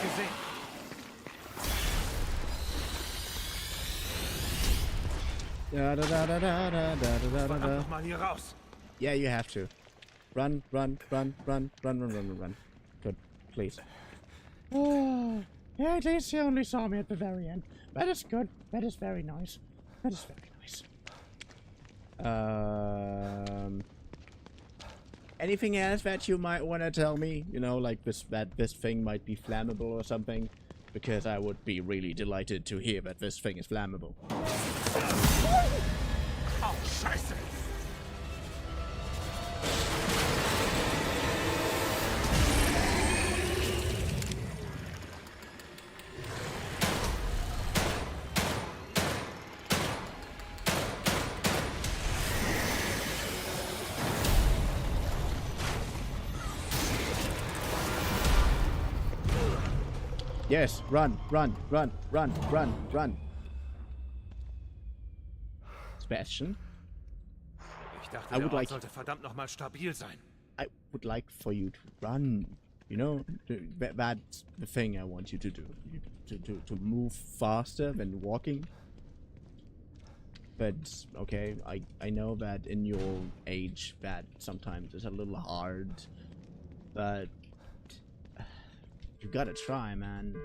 Gesehen. Da da da da da da da da da Verdammt da. nochmal hier raus. Yeah, you have to. Run, run, run, run, run, run, run, run, run. Good, please. Oh, yeah, at least he only saw me at the very end. That is good. That is very nice. That is very nice. Anything else that you might want to tell me? You know, like this thing might be flammable or something? Because I would be really delighted to hear that this thing is flammable. Oh, Scheiße. Yes, run, run, run, run, run, run. Sebastian, Ich dachte, I would der Ort like- sollte verdammt nochmal stabil sein. I would like for you to run. You know, that's the thing I want you to do. To move faster than walking. But okay, I know that in your age that sometimes is a little hard, but you gotta try, man.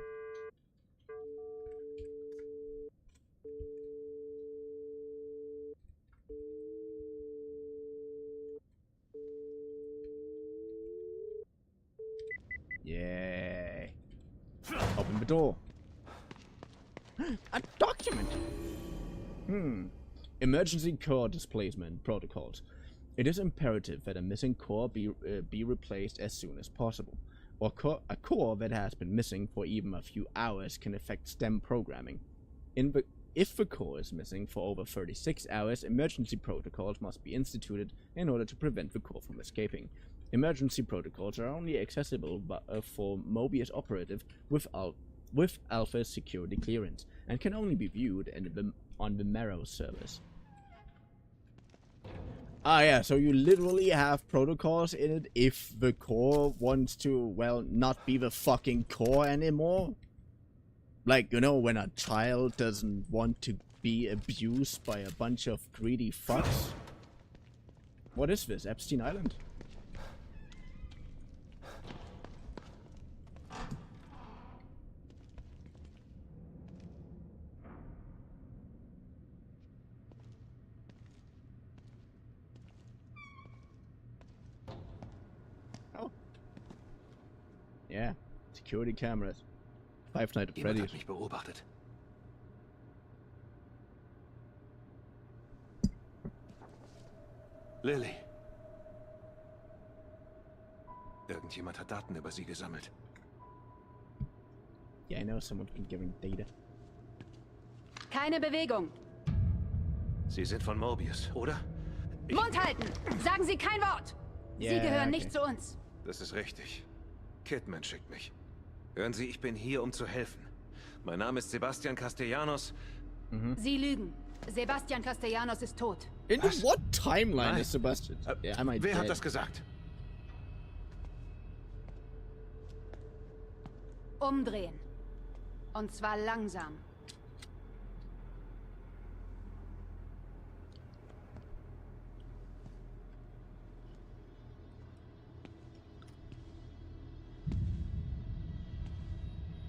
Yay. Open the door. A document! Emergency core displacement protocols. It is imperative that a missing core be replaced as soon as possible. Or a core that has been missing for even a few hours can affect STEM programming. If the core is missing for over 36 hours, emergency protocols must be instituted in order to prevent the core from escaping. Emergency protocols are only accessible for Mobius operative with Alpha security clearance, and can only be viewed on the Marrow service. Ah yeah, so you literally have protocols in it if the core wants to, well, not be the fucking core anymore? Like, you know, when a child doesn't want to be abused by a bunch of greedy fucks? What is this, Epstein Island? Yeah, security cameras. Five Nights at Jemand Freddy's. hat mich beobachtet. Lily. Irgendjemand hat Daten über sie gesammelt. Yeah, I know someone's been giving data. Keine Bewegung. Sie sind von Mobius, oder? Mund halten! Sagen Sie kein Wort! Sie gehören nicht zu uns. Das ist richtig. Kidman schickt mich. Hören Sie, ich bin hier, um zu helfen. Mein Name ist Sebastian Castellanos. Sie lügen. Sebastian Castellanos ist tot. In what timeline Nein. is Sebastian? Am I Wer dead? hat das gesagt? Umdrehen. Und zwar langsam.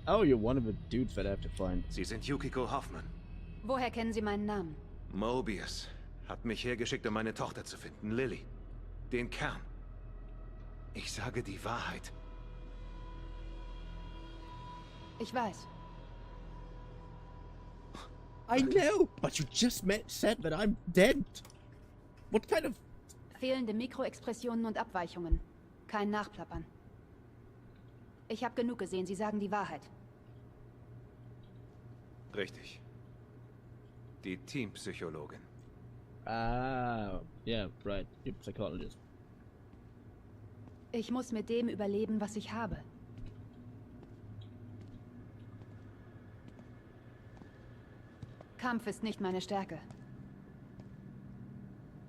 Oh, you're one of the dudes that I have to find. Sie sind Yukiko Hoffman. Woher kennen Sie meinen Namen? Mobius hat mich hergeschickt, um meine Tochter zu finden, Lily. Den Kern. Ich sage die Wahrheit. Ich weiß. I know, but you just said that I'm dead. What kind of... Fehlende Mikroexpressionen und Abweichungen. Kein Nachplappern. Ich habe genug gesehen, Sie sagen die Wahrheit. Richtig. Die Teampsychologin. Ah, yeah, right. You're a psychologist. Ich muss mit dem überleben, was ich habe. Kampf ist nicht meine Stärke.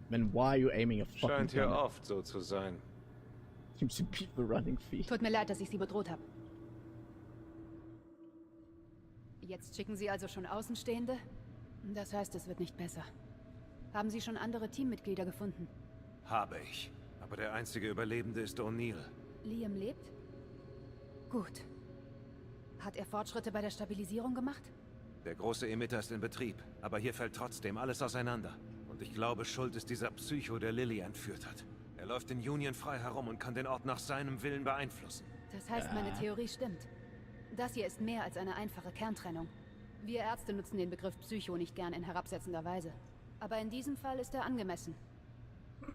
Then why are you aiming a fucking Scheint hier gun? oft so zu sein. Seems to be the running feet. Tut mir leid, dass ich Sie bedroht habe. Jetzt schicken Sie also schon Außenstehende? Das heißt, es wird nicht besser. Haben Sie schon andere Teammitglieder gefunden? Habe ich. Aber der einzige Überlebende ist O'Neill. Liam lebt? Gut. Hat er Fortschritte bei der Stabilisierung gemacht? Der große Emitter ist in Betrieb, aber hier fällt trotzdem alles auseinander. Und ich glaube, schuld ist dieser Psycho, der Lily entführt hat. Er läuft in Union frei herum und kann den Ort nach seinem Willen beeinflussen. Das heißt, meine Theorie stimmt. Das hier ist mehr als eine einfache Kerntrennung. Wir Ärzte nutzen den Begriff Psycho nicht gern in herabsetzender Weise. Aber in diesem Fall ist er angemessen.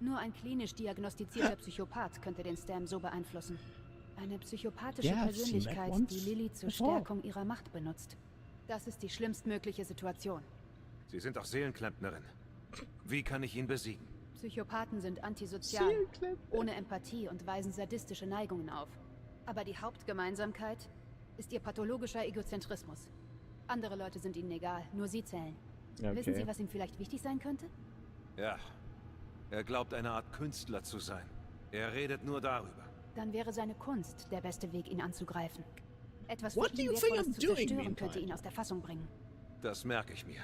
Nur ein klinisch diagnostizierter Psychopath könnte den Stam so beeinflussen. Eine psychopathische Yeah, I've seen that Persönlichkeit, once die Lily zur before. Stärkung ihrer Macht benutzt. Das ist die schlimmstmögliche Situation. Sie sind auch Seelenklempnerin. Wie kann ich ihn besiegen? Psychopathen sind antisozial, ohne Empathie und weisen sadistische Neigungen auf. Aber die Hauptgemeinsamkeit ist ihr pathologischer Egozentrismus. Andere Leute sind ihnen egal, nur sie zählen. Okay. Wissen Sie, was ihm vielleicht wichtig sein könnte? Ja. Er glaubt, eine Art Künstler zu sein. Er redet nur darüber. Dann wäre seine Kunst der beste Weg, ihn anzugreifen. Etwas für What do ihn you think Wertvolles I'm zu doing, zerstören meantime? könnte ihn aus der Fassung bringen. Das merke ich mir.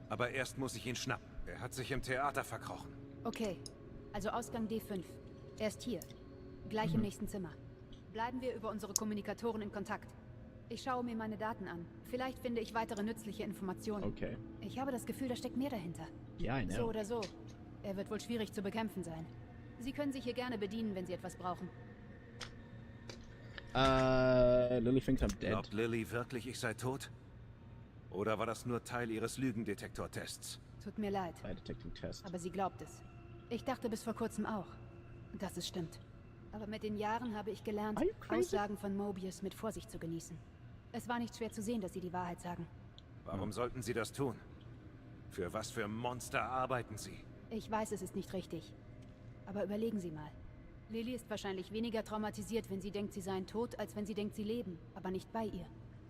Aber erst muss ich ihn schnappen. Er hat sich im Theater verkrochen. Okay, also Ausgang D5. Er ist hier. Gleich im nächsten Zimmer. Bleiben wir über unsere Kommunikatoren in Kontakt. Ich schaue mir meine Daten an. Vielleicht finde ich weitere nützliche Informationen. Okay. Ich habe das Gefühl, da steckt mehr dahinter. Yeah, I know. So oder so. Er wird wohl schwierig zu bekämpfen sein. Sie können sich hier gerne bedienen, wenn Sie etwas brauchen. Lily thinks I'm dead. Glaubt Lily wirklich, ich sei tot? Oder war das nur Teil ihres Lügendetektortests? Tut mir leid, By detecting test. aber sie glaubt es. Ich dachte bis vor kurzem auch, dass es stimmt. Aber mit den Jahren habe ich gelernt, Are you crazy? Aussagen von Mobius mit Vorsicht zu genießen. Es war nicht schwer zu sehen, dass sie die Wahrheit sagen. Warum sollten sie das tun? Für was für Monster arbeiten sie? Ich weiß, es ist nicht richtig. Aber überlegen Sie mal. Lily ist wahrscheinlich weniger traumatisiert, wenn sie denkt, sie seien tot, als wenn sie denkt, sie leben, aber nicht bei ihr.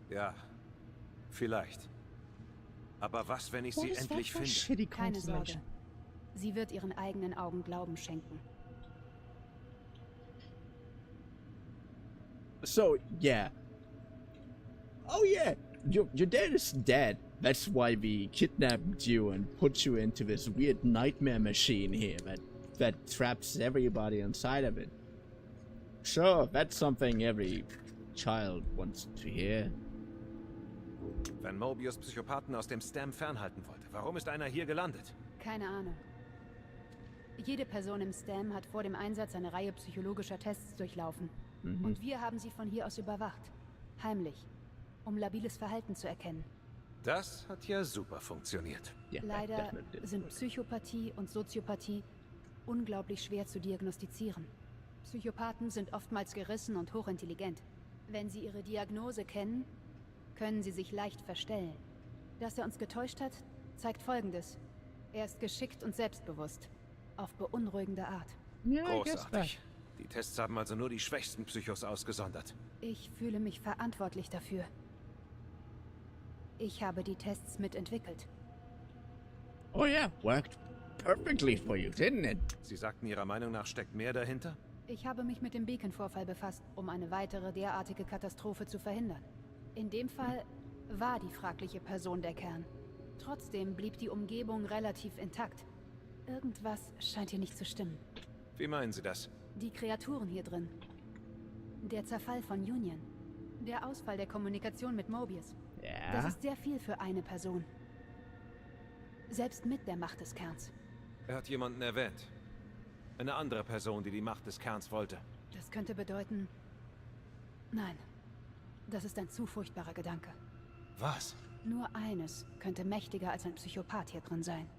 Ja, vielleicht. Aber was, wenn ich What sie is that endlich for finde? shitty Keine Sorge. constellation? Sie wird ihren eigenen Augen Glauben schenken. So, yeah. Oh yeah, your dad is dead. That's why we kidnapped you and put you into this weird nightmare machine here that traps everybody inside of it. Sure, that's something every child wants to hear. Wenn Mobius Psychopathen aus dem Stam fernhalten wollte, warum ist einer hier gelandet? Keine Ahnung. Jede Person im Stam hat vor dem Einsatz eine Reihe psychologischer Tests durchlaufen. Und wir haben sie von hier aus überwacht. Heimlich. Um labiles Verhalten zu erkennen. Das hat ja super funktioniert. Yeah, that Leider definitely did. sind Psychopathie und Soziopathie unglaublich schwer zu diagnostizieren. Psychopathen sind oftmals gerissen und hochintelligent. Wenn sie ihre Diagnose kennen, können sie sich leicht verstellen. Dass er uns getäuscht hat, zeigt Folgendes. Er ist geschickt und selbstbewusst. Auf beunruhigende Art. Yeah, I guess that. Großartig. Die Tests haben also nur die schwächsten Psychos ausgesondert. Ich fühle mich verantwortlich dafür. Ich habe die Tests mitentwickelt. Oh yeah, worked perfectly for you, didn't it? Sie sagten, Ihrer Meinung nach steckt mehr dahinter? Ich habe mich mit dem Beacon-Vorfall befasst, um eine weitere derartige Katastrophe zu verhindern. In dem Fall war die fragliche Person der Kern. Trotzdem blieb die Umgebung relativ intakt. Irgendwas scheint hier nicht zu stimmen. Wie meinen Sie das? Die Kreaturen hier drin. Der Zerfall von Union. Der Ausfall der Kommunikation mit Mobius. Ja. Das ist sehr viel für eine Person. Selbst mit der Macht des Kerns. Er hat jemanden erwähnt. Eine andere Person, die die Macht des Kerns wollte. Das könnte bedeuten... Nein. Das ist ein zu furchtbarer Gedanke. Was? Nur eines könnte mächtiger als ein Psychopath hier drin sein.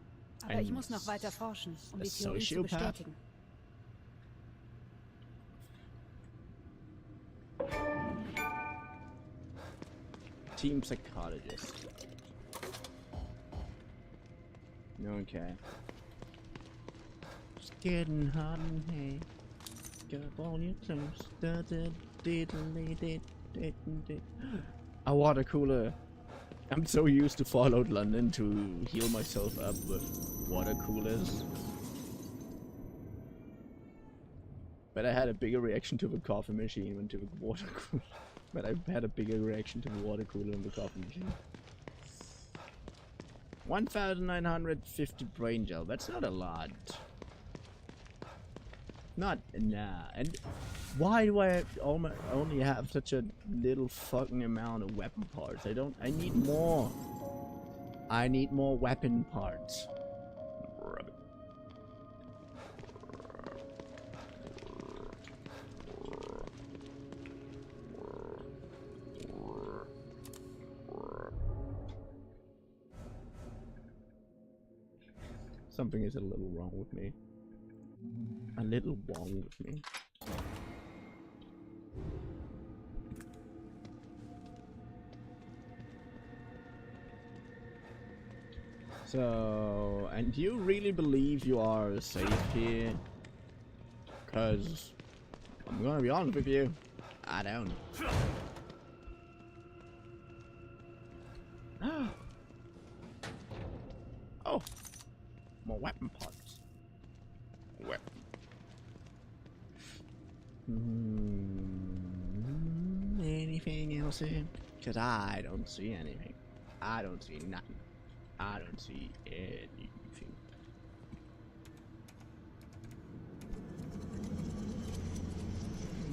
Aber Ein ich muss noch weiter forschen, um die a Theorie zu Sociopath? bestätigen. Team psychologist. Okay. It's getting hot in here. Get up on your clothes. A water cooler. I'm so used to Fallout London to heal myself up with water coolers. But I had a bigger reaction to the coffee machine than to the water cooler. But I had a bigger reaction to the water cooler than the coffee machine. 1,950 brain gel. That's not a lot. Not nah. And why do I only have such a little fucking amount of weapon parts? I need more. I need more weapon parts. Something is a little wrong with me. A little wrong with me. So, and do you really believe you are safe here? Cause I'm gonna be honest with you, I don't. Oh, more weapon parts. Weapon. Anything else in? Cause I don't see anything. I don't see nothing. I don't see anything.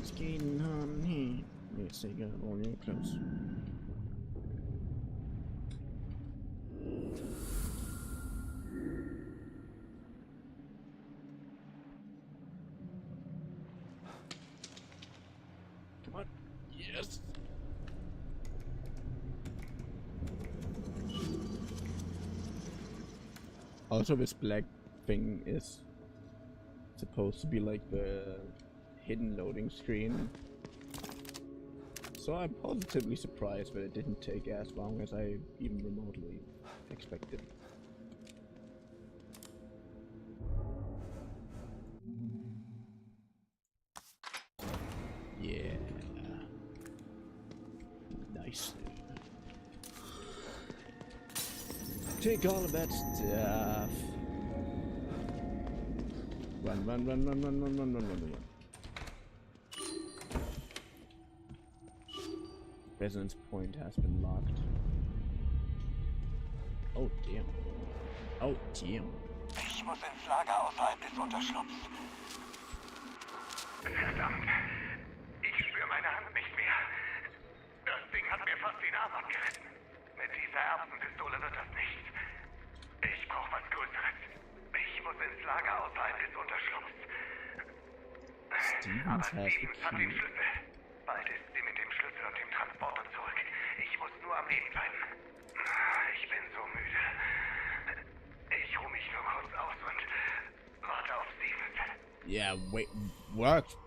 It's getting hot in here. Let's take out all your clothes. Come on. Yes. Also, this black thing is supposed to be like the hidden loading screen. So I'm positively surprised that it didn't take as long as I even remotely expected. Yeah. Nice. Take all of that stuff. Run, run, run, run, run, run, run, run, run, run. Resonance point has been locked. Oh damn. Oh damn. Ich muss ins Lager außerhalb des Unterschlupfs. Verdammt. Ich spüre meine Hand nicht mehr. Das Ding hat mir fast den Arm abgerissen. Mit dieser Erbsenpistole wird das nichts. Ich brauche was Größeres. Ich muss ins Lager außerhalb des Unterschlupfs. Aber Stevens hat den Schlüssel. Bald ist sie mit dem Schlüssel und dem Transporter zurück. Ich muss nur am Leben bleiben. Ich bin so müde. Ich ruhe mich nur kurz aus und warte auf Stevens. Yeah, wait, worked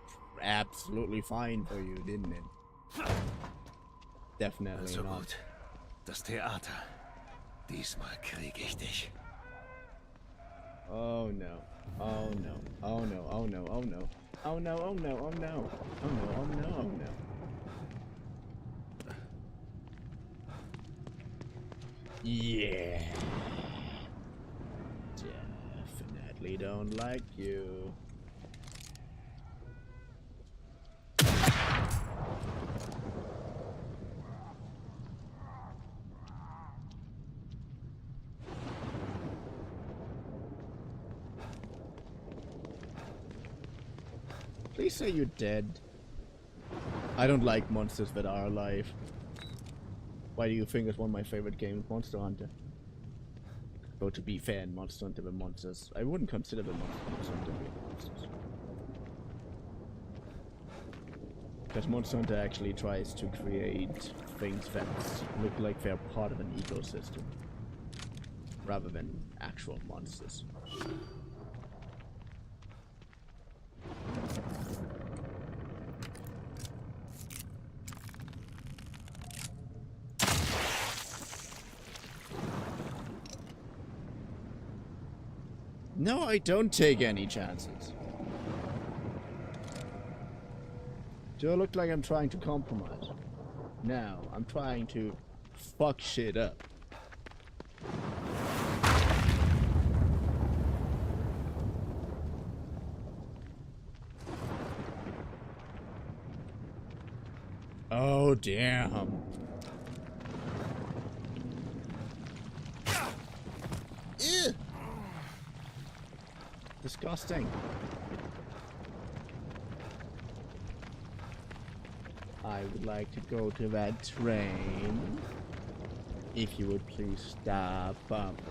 absolutely fine for you, didn't it? Definitely Also not. gut. Das Theater. Diesmal kriege ich dich. Oh no. Oh no. Oh no. Oh no. Oh no. Oh no. Oh no. Oh no. Oh no. Oh no. Oh no. Yeah. Definitely don't like you. Please say you're dead. I don't like monsters that are alive. Why do you think it's one of my favorite games, Monster Hunter? Though to be fair, in Monster Hunter the monsters, I wouldn't consider the Monster Hunter being monsters. Because Monster Hunter actually tries to create things that look like they're part of an ecosystem, rather than actual monsters. No, I don't take any chances. Do I look like I'm trying to compromise? No, I'm trying to fuck shit up. Oh, damn. Ew. Disgusting. I would like to go to that train. If you would please stop bumping.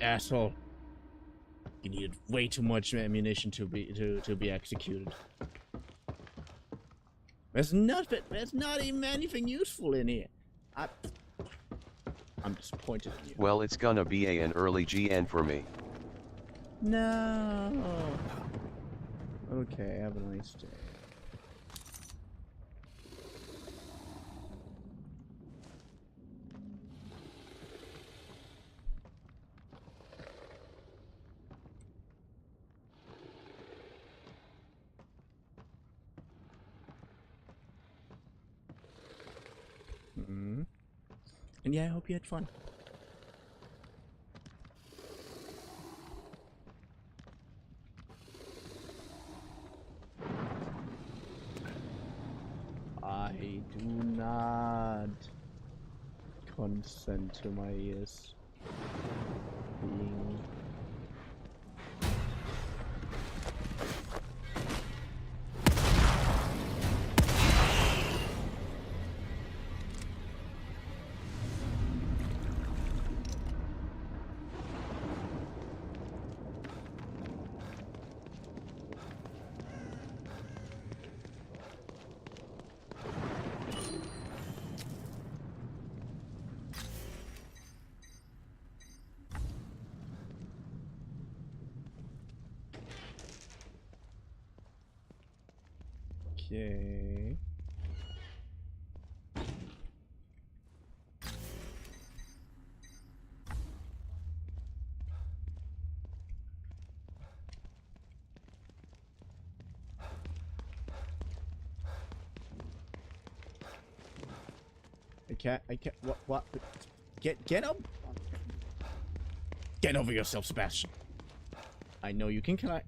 Asshole. You needed way too much ammunition to be executed. There's not even anything useful in here. I'm disappointed in you. Well, it's gonna be an early GN for me. No. Okay, have a nice day. And yeah, I hope you had fun. I do not consent to my ears being... Okay. I can't, what? Get up! Get over yourself, Sebastian. I know you can climb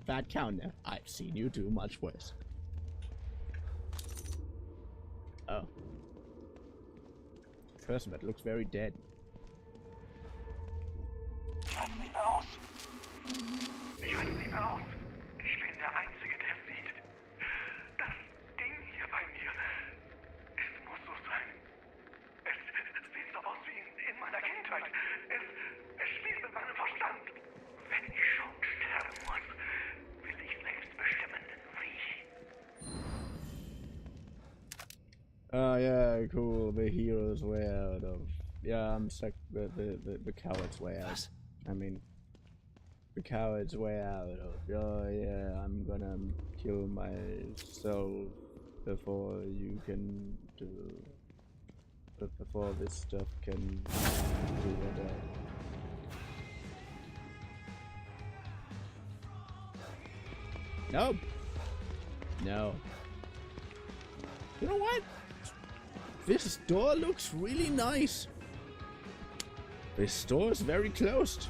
that counter. I've seen you do much worse. person that looks very dead. Ich halte nicht mehr aus. Ich halte nicht mehr aus. Ich bin der Einzige, der es sieht. Das Ding hier bei mir. Es muss so sein. Es sieht so aus wie in meiner Kindheit. Es spielt mit meinem Verstand. Wenn ich schon sterben muss, will ich selbst bestimmen, wie. Yeah, cool. The hero's way out of. Yeah, I'm stuck. The coward's way out. Was? I mean, the coward's way out of. Oh yeah, I'm gonna kill myself before you can do. But before this stuff can do whatever. Nope. No. You know what? This door looks really nice. This door is very closed.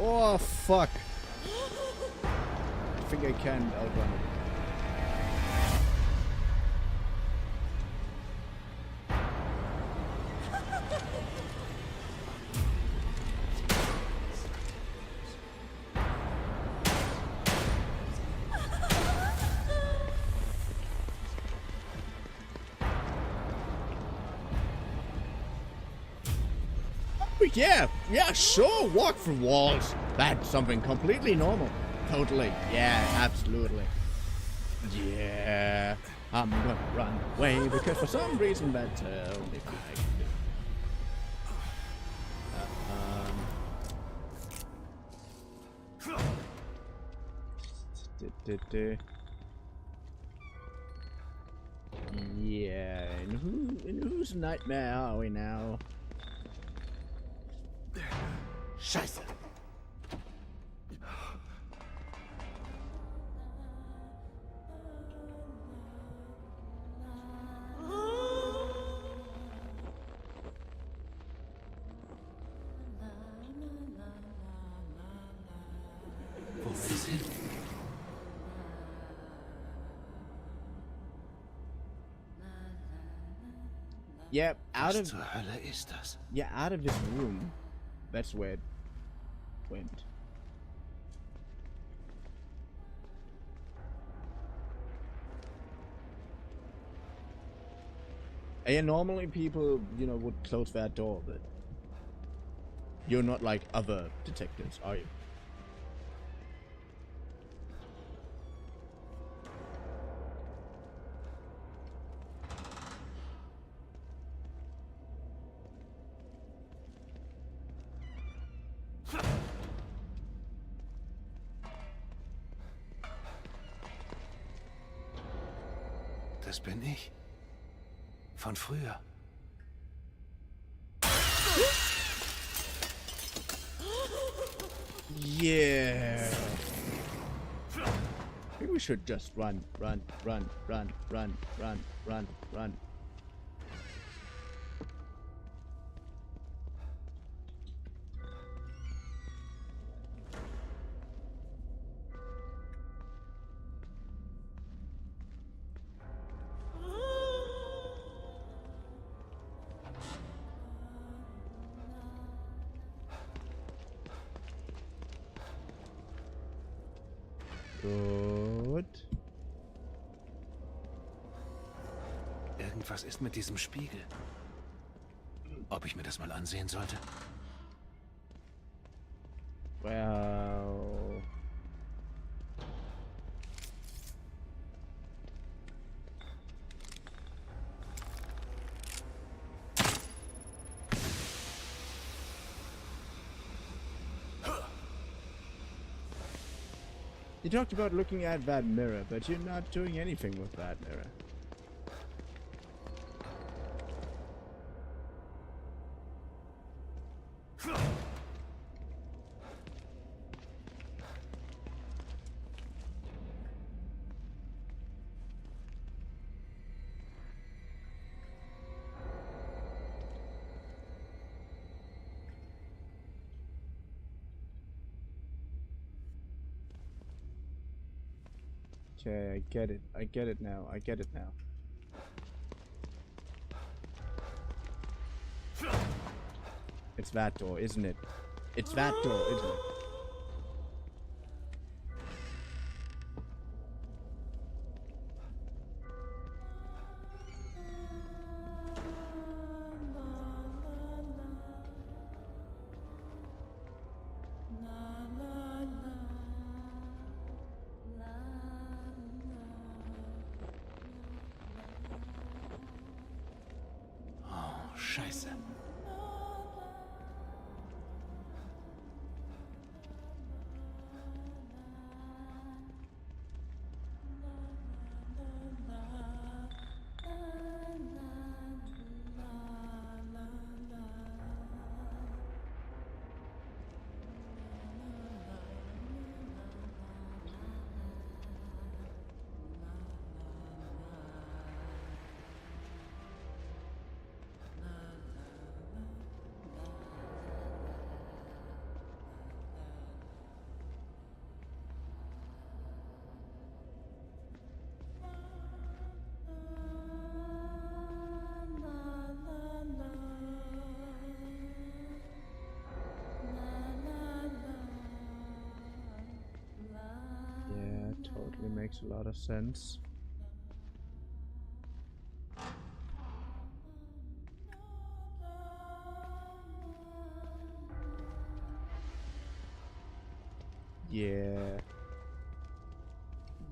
Oh fuck! I think I can outrun it. Yeah, sure, walk through walls. That's something completely normal. Totally. Yeah, absolutely. Yeah, I'm gonna run away because for some reason that's only thing I can do. Yeah, in whose nightmare are we now? Scheiße! Wo will es hin? Yeah, Was zur Hölle ist das? Yeah, out of this room. That's where it went. And normally people, you know, would close that door, but you're not like other detectives, are you? Das bin ich. Von früher. Yeah. Maybe we should just run. Gut. Irgendwas ist mit diesem Spiegel. Ob ich mir das mal ansehen sollte? Well. You talked about looking at that mirror, but you're not doing anything with that mirror. Okay, I get it. I get it now. I get it now. It's that door, isn't it? It's that door, isn't it? Oh, Scheiße. Yeah, totally makes a lot of sense. Yeah.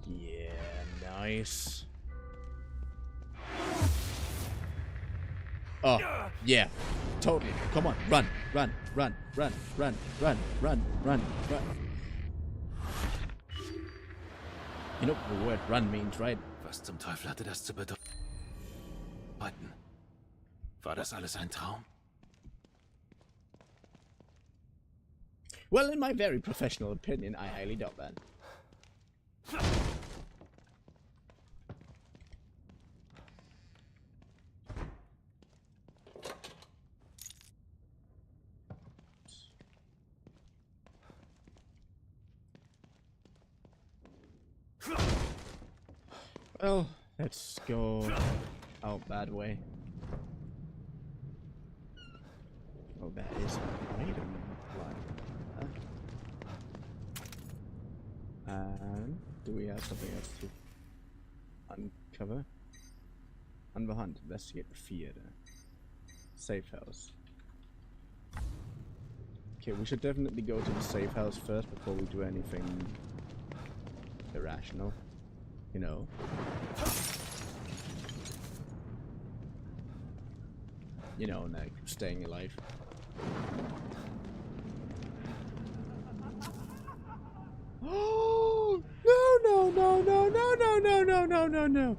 Yeah, nice. Oh, yeah. Totally. Come on, run, run, run, run, run, run, run, run, run. You know what the word run means, right? Was zum Teufel hatte das zu bedeuten? War das alles ein Traum? Well, in my very professional opinion, I highly doubt that. Well, let's go out that way. Oh, that is an item. And do we have something else to uncover? Unbekannt. Investigate the theater. Safe house. Okay, we should definitely go to the safe house first before we do anything irrational. You know. You know, like staying alive. Oh no no no no no no no no no no.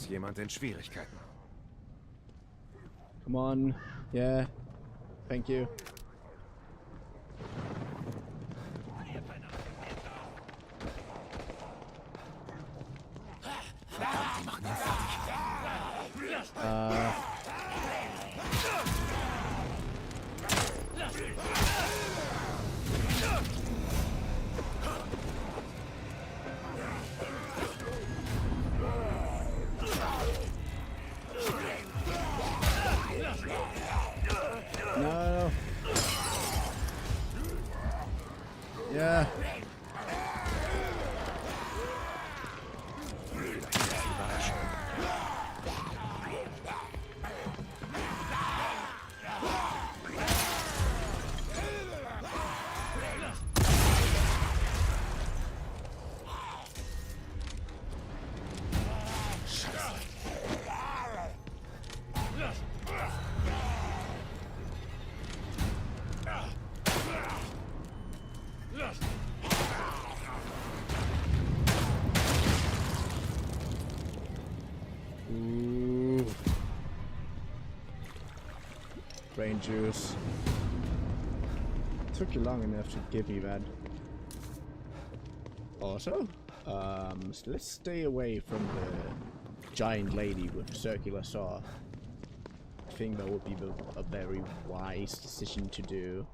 jemand in Schwierigkeiten. Come on. Yeah. Thank you. Verdammt, die machen ihn fertig. No. Yeah. Ooh. Brain juice. Took you long enough to give me that. Also, let's stay away from the giant lady with circular saw. I think that would be a very wise decision to do.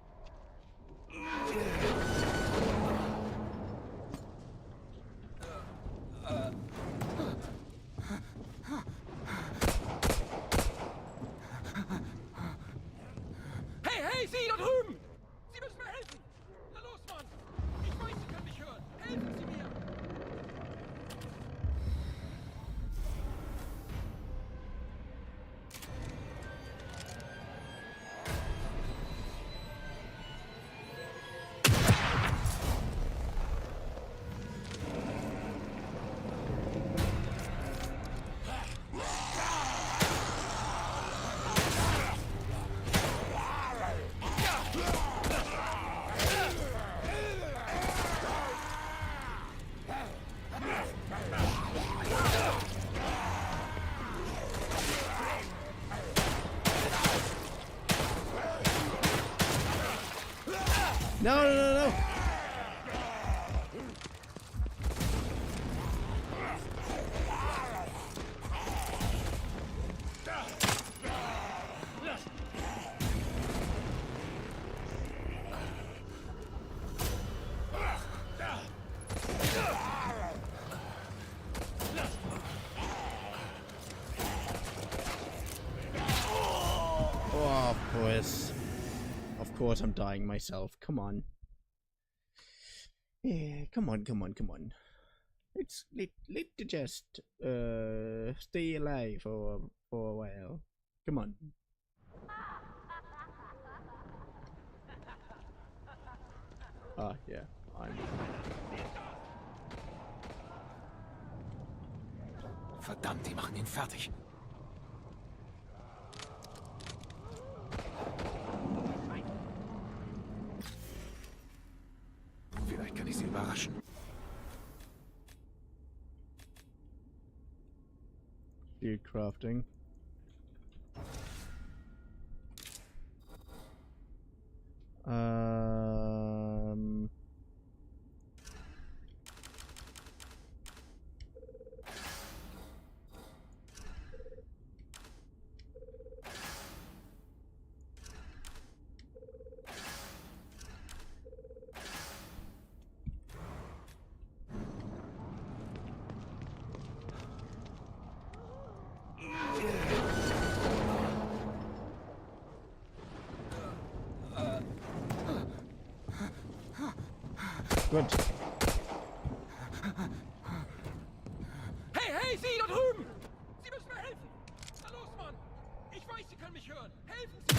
Hey, Sie da drüben! Sie müssen mir helfen! Na los, Mann! Ich weiß, Sie können mich hören! Helfen Sie mir! No. Oh, of course I'm dying myself. Come on. Yeah, come on. Let's just stay alive for a while. Come on. Yeah, Verdammt, die machen ihn fertig. Vielleicht kann ich sie überraschen. Shield crafting. Gut. Hey, Sie da drüben! Sie müssen mir helfen! Na los, Mann! Ich weiß, Sie können mich hören! Helfen Sie!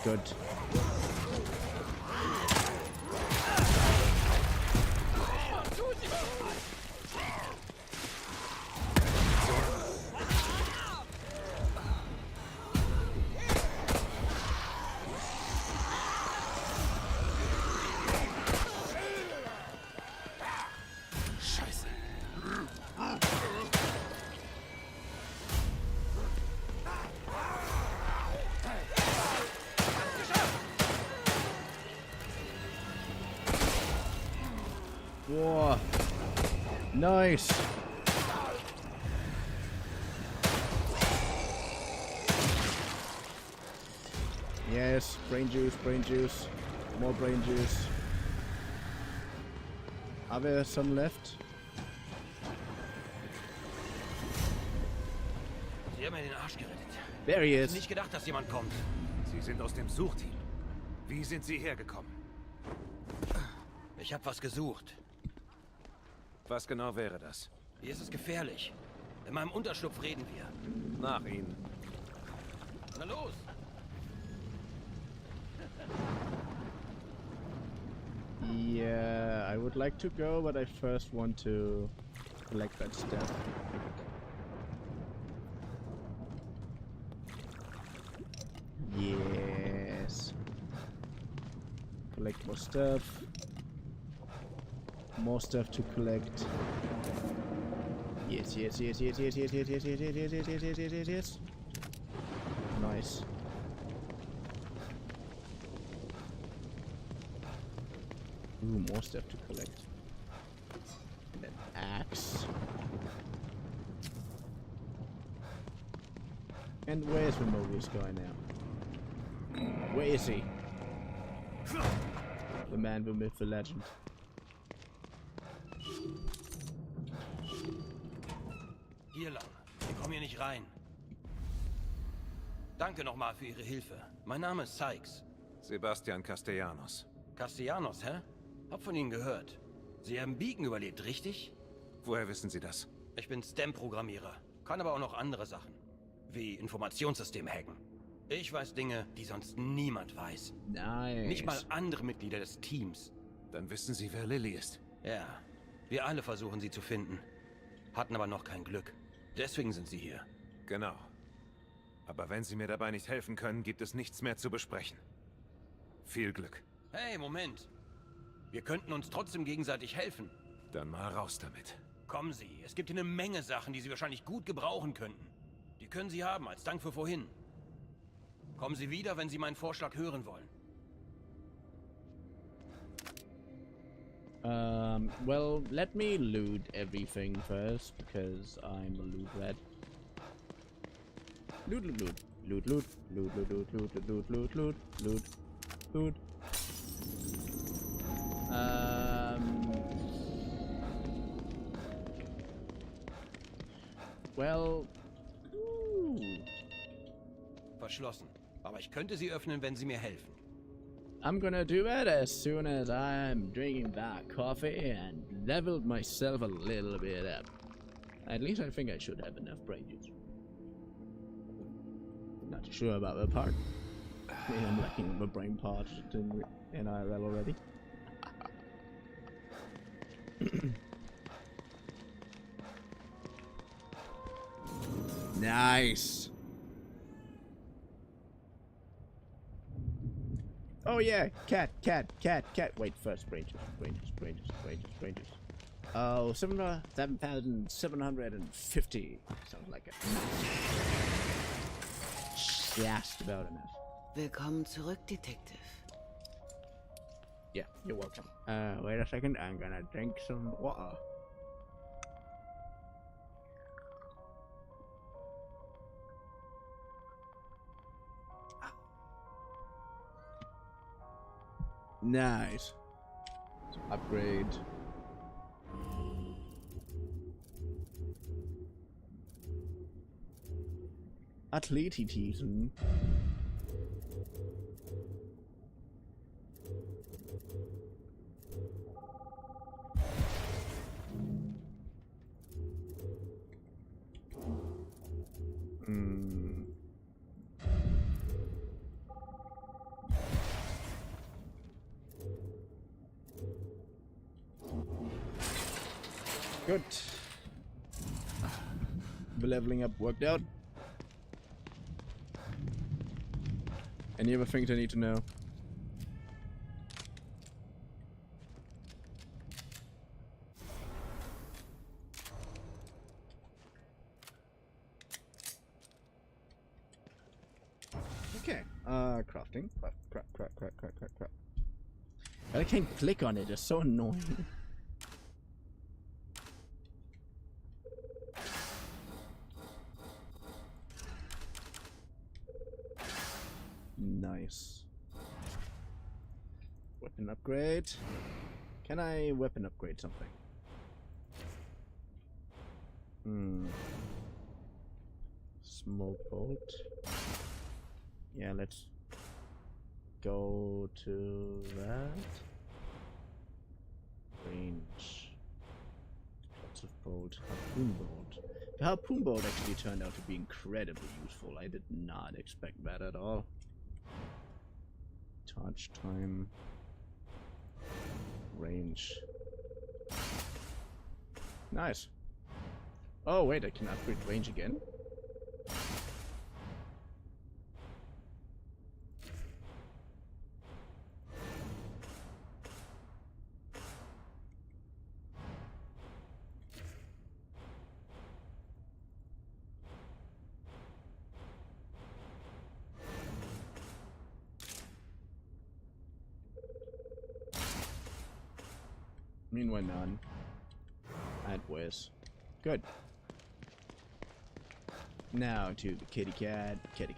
Good. Whoa. Nice. Yes, brain juice, more brain juice. Are there some left? Sie haben mir den Arsch gerettet. There he Ich is. hätte nicht gedacht, dass jemand kommt. Sie sind aus dem Suchteam. Wie sind Sie hergekommen? Ich habe was gesucht. Was genau wäre das? Hier ist es gefährlich. In meinem Unterschlupf reden wir. Nach Ihnen. Na los! Yeah, I would like to go, but I first want to collect that stuff. Yes. Collect more stuff. More stuff to collect. Yes, yes, yes, yes, yes, yes, yes, yes, yes, yes, yes, yes, yes, yes, yes, yes, yes. Nice. Ooh, more stuff to collect. And an axe. And where's the Mobius guy now? Where is he? The man, the myth, the legend. Hier lang. Wir kommen hier nicht rein. Danke nochmal für Ihre Hilfe. Mein Name ist Sykes. Sebastian Castellanos. Castellanos, hä? Hab von Ihnen gehört. Sie haben Beacon überlebt, richtig? Woher wissen Sie das? Ich bin STEM-Programmierer. Kann aber auch noch andere Sachen. Wie Informationssysteme hacken. Ich weiß Dinge, die sonst niemand weiß. Nice. Nicht mal andere Mitglieder des Teams. Dann wissen Sie, wer Lily ist. Ja, wir alle versuchen sie zu finden. Hatten aber noch kein Glück. Deswegen sind sie hier. Genau. Aber wenn Sie mir dabei nicht helfen können, gibt es nichts mehr zu besprechen. Viel Glück. Hey, Moment. Wir könnten uns trotzdem gegenseitig helfen. Dann mal raus damit. Kommen Sie, es gibt hier eine Menge Sachen, die Sie wahrscheinlich gut gebrauchen könnten. Die können Sie haben, als Dank für vorhin. Kommen Sie wieder, wenn Sie meinen Vorschlag hören wollen. Well, let me loot everything first, because I'm a loot rat. Loot, loot, loot. Loot, loot. Loot, loot, loot, loot, loot, loot, loot, loot, loot. Well... Verschlossen. Aber ich könnte sie öffnen, wenn Sie mir helfen. I'm gonna do it as soon as I'm drinking that coffee and leveled myself a little bit up. At least I think I should have enough brain juice. Not too sure about the part. Maybe I'm lacking the brain part in IRL already. Nice. Oh yeah, cat. Wait, first brain juice. Oh, 7,750. Sounds like it. Just about enough. Willkommen zurück, Detective. Yeah, you're welcome. Wait a second, I'm gonna drink some water. Nice. Upgrade. Athletitäten. Good. The leveling up worked out. Any other things I need to know? Okay. Crafting. Crap. I can't click on it. It's so annoying. Nice. Weapon upgrade. Can I weapon upgrade something? Smoke bolt. Yeah, let's go to that. Range. Lots of bolt. Harpoon bolt. The harpoon bolt actually turned out to be incredibly useful. I did not expect that at all. Charge time. Range. Nice. Oh wait, I can upgrade range again. Meanwhile, none. Add Wes. Good. Now to the kitty cat. Cat.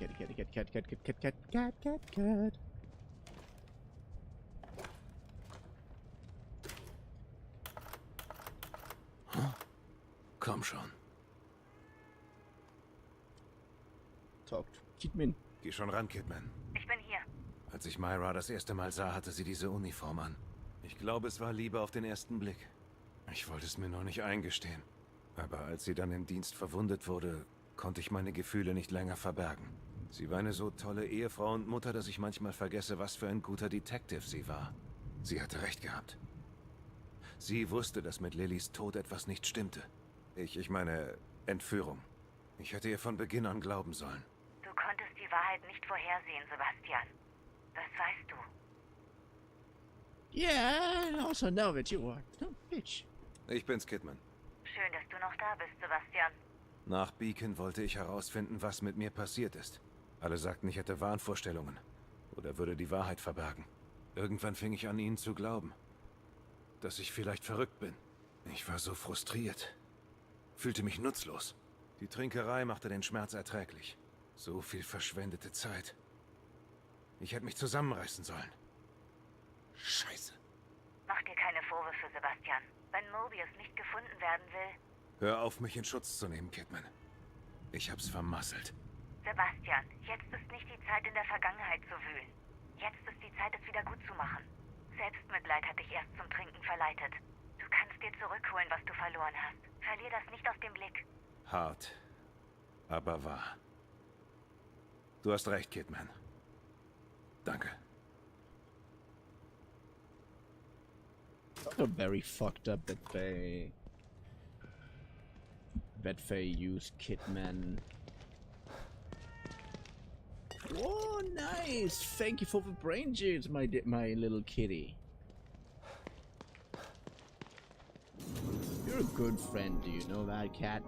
Huh? Komm schon. Talk to Kidman. Geh schon ran, Kidman. Ich bin hier. Als ich Myra das erste Mal sah, hatte sie diese Uniform an. Ich glaube, es war Liebe auf den ersten Blick. Ich wollte es mir noch nicht eingestehen. Aber als sie dann im Dienst verwundet wurde, konnte ich meine Gefühle nicht länger verbergen. Sie war eine so tolle Ehefrau und Mutter, dass ich manchmal vergesse, was für ein guter Detective sie war. Sie hatte recht gehabt. Sie wusste, dass mit Lillys Tod etwas nicht stimmte. Ich meine, Entführung. Ich hätte ihr von Beginn an glauben sollen. Du konntest die Wahrheit nicht vorhersehen, Sebastian. Das weißt du. Yeah, and also know that you are no bitch. Ich bin's, Kidman. Schön, dass du noch da bist, Sebastian. Nach Beacon wollte ich herausfinden, was mit mir passiert ist. Alle sagten, ich hätte Wahnvorstellungen. Oder würde die Wahrheit verbergen. Irgendwann fing ich an, ihnen zu glauben. Dass ich vielleicht verrückt bin. Ich war so frustriert. Fühlte mich nutzlos. Die Trinkerei machte den Schmerz erträglich. So viel verschwendete Zeit. Ich hätte mich zusammenreißen sollen. Scheiße. Mach dir keine Vorwürfe, Sebastian. Wenn Mobius nicht gefunden werden will... Hör auf, mich in Schutz zu nehmen, Kidman. Ich hab's vermasselt. Sebastian, jetzt ist nicht die Zeit, in der Vergangenheit zu wühlen. Jetzt ist die Zeit, es wieder gut zu machen. Selbstmitleid hat dich erst zum Trinken verleitet. Du kannst dir zurückholen, was du verloren hast. Verlier das nicht aus dem Blick. Hart, aber wahr. Du hast recht, Kidman. Danke. Also very fucked up that they use Kidman. Oh, nice! Thank you for the brain juice, my little kitty. You're a good friend, do you know that, cat?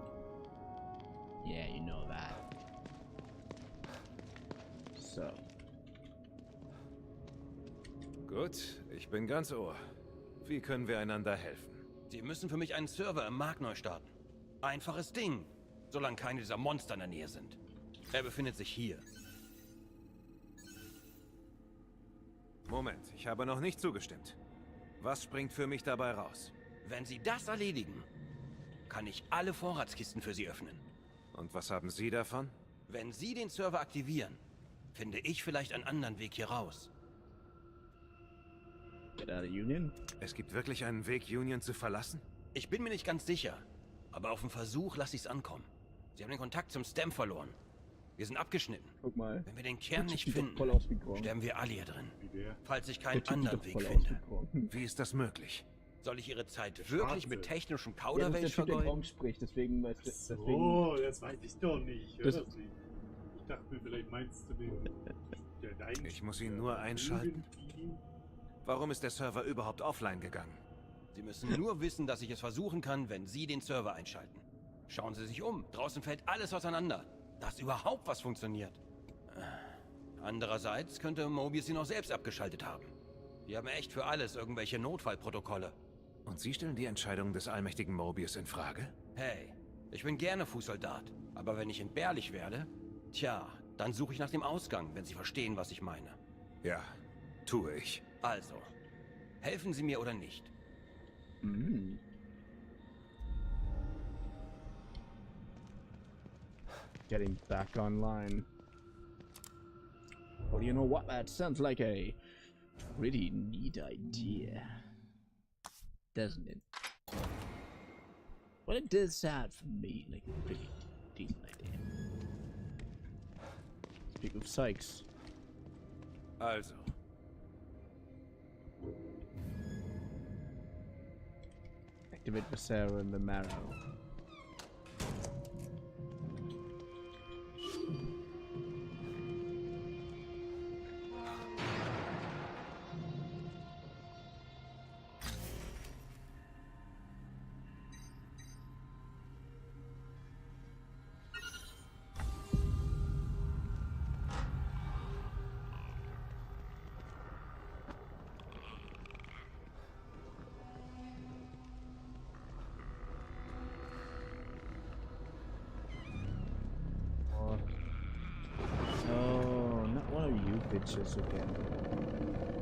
Yeah, you know that. So. Gut, ich bin ganz Ohr. Wie können wir einander helfen? Sie müssen für mich einen Server im Markt neu starten. Einfaches Ding, solange keine dieser Monster in der Nähe sind. Er befindet sich hier. Moment, ich habe noch nicht zugestimmt. Was springt für mich dabei raus? Wenn Sie das erledigen, kann ich alle Vorratskisten für Sie öffnen. Und was haben Sie davon? Wenn Sie den Server aktivieren, finde ich vielleicht einen anderen Weg hier raus. Get out of Union? Es gibt wirklich einen Weg, Union zu verlassen? Ich bin mir nicht ganz sicher, aber auf den Versuch lasse ich es ankommen. Sie haben den Kontakt zum Stem verloren. Wir sind abgeschnitten. Guck mal. Wenn wir den Kern nicht finden, sterben wir alle hier drin. Falls ich keinen anderen Weg finde. Wie ist das möglich? Soll ich Ihre Zeit Der wirklich Schwarze. mit technischem Ja, das ist Kauderwelsch der Typ, der vergeuden? Gronk spricht, deswegen weißt du. Deswegen, Oh, das weiß ich doch nicht. Hör Das- das nicht. Ich dachte mir, vielleicht meinst du den. Ich muss ihn nur einschalten. Warum ist der Server überhaupt offline gegangen? Sie müssen nur wissen, dass ich es versuchen kann, wenn Sie den Server einschalten. Schauen Sie sich um. Draußen fällt alles auseinander. Dass überhaupt was funktioniert. Andererseits könnte Mobius ihn auch selbst abgeschaltet haben. Die haben echt für alles irgendwelche Notfallprotokolle. Und Sie stellen die Entscheidung des allmächtigen Mobius in Frage? Hey, ich bin gerne Fußsoldat. Aber wenn ich entbehrlich werde, tja, dann suche ich nach dem Ausgang, wenn Sie verstehen, was ich meine. Ja, tue ich. Also, helfen Sie mir oder nicht? Getting back online. Well, you know what? That sounds like a pretty neat idea, doesn't it? Well, it does sound for me like a pretty decent idea. Speak of Sykes. Also. Activate Viscera in the marrow. Oh, not one of you bitches again.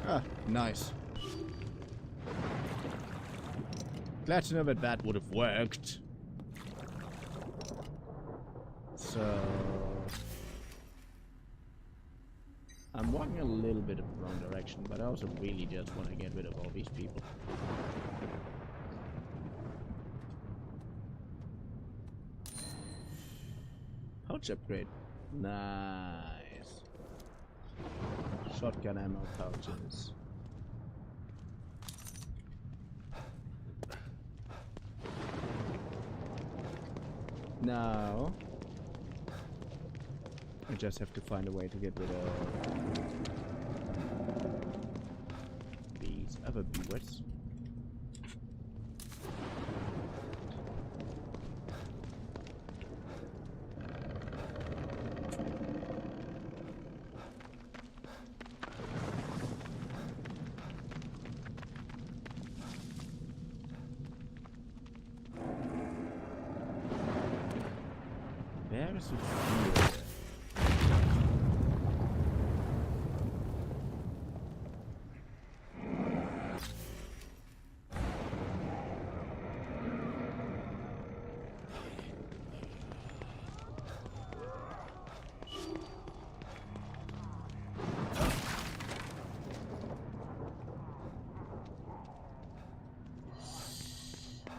Ah, nice. Glad to know that that would have worked. So I'm walking a little bit in the wrong direction, but I also really just want to get rid of all these people. Pouch upgrade. Nice. Shotgun ammo pouches. Now, I just have to find a way to get rid of these other beavers. Where is it?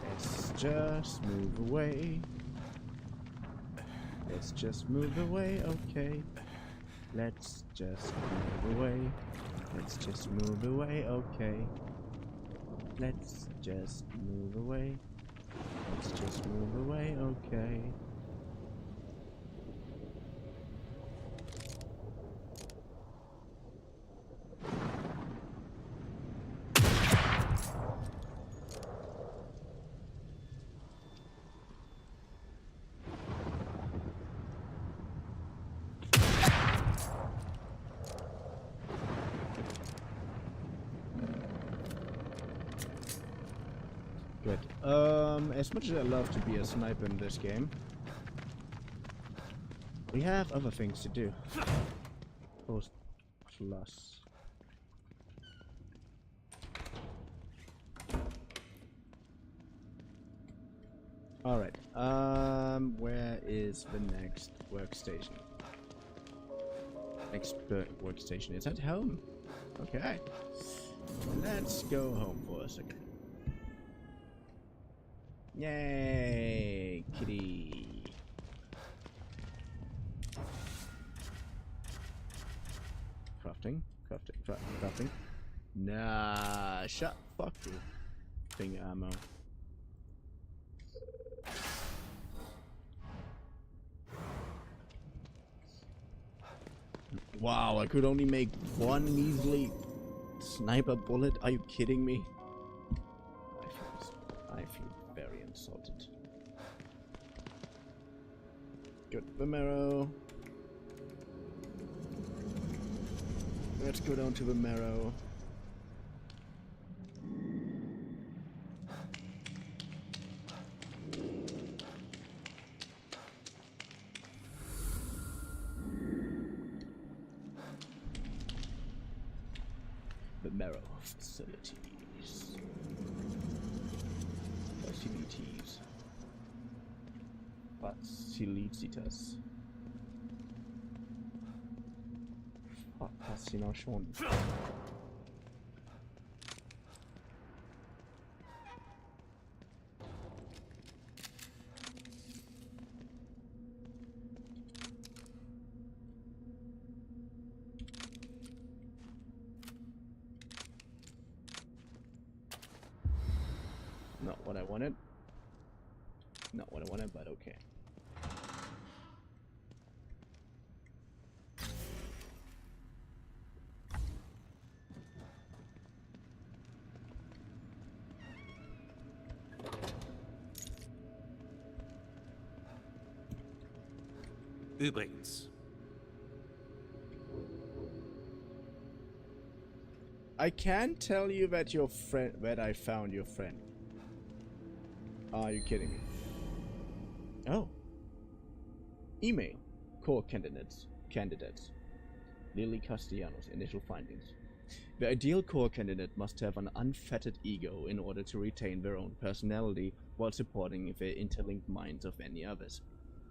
Let's just move away. Let's just move away, okay. Let's just move away. Let's just move away, okay. Let's just move away. Let's just move away, okay. Good. As much as I love to be a sniper in this game, we have other things to do. Post plus. Alright, where is the next workstation? Next workstation is at home. Okay. Let's go home for a second. Yay, kitty. Crafting. Nah, fuck you. Finger ammo. Wow, I could only make one measly sniper bullet. Are you kidding me? I feel very insulted. Good, the marrow. Let's go down to the marrow. The marrow facilities. Facilitas. Faszination. Not what I wanted. Not what I wanted, but okay. Übrigens. I can't tell you that your friend that I found your friend. Are you kidding me? Oh. Email. Core candidates. Lily Castellanos. Initial findings. The ideal core candidate must have an unfettered ego in order to retain their own personality while supporting the interlinked minds of any others.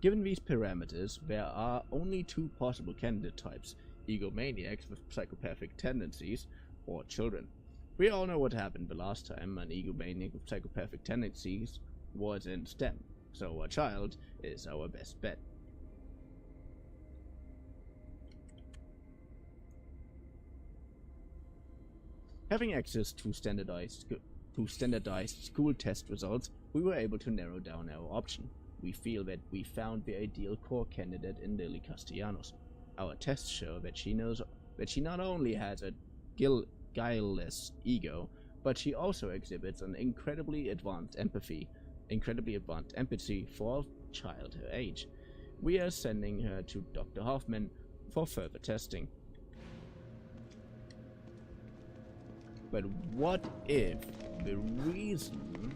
Given these parameters, there are only two possible candidate types: egomaniacs with psychopathic tendencies, or children. We all know what happened the last time an egomaniac with psychopathic tendencies was in STEM, so a child is our best bet. Having access to standardized school test results, we were able to narrow down our option. we feel that we found the ideal core candidate in Lily Castellanos. Our tests show that she not only has a guileless ego, but she also exhibits an incredibly advanced empathy for a child her age. We are sending her to Dr. Hoffman for further testing. But what if the reason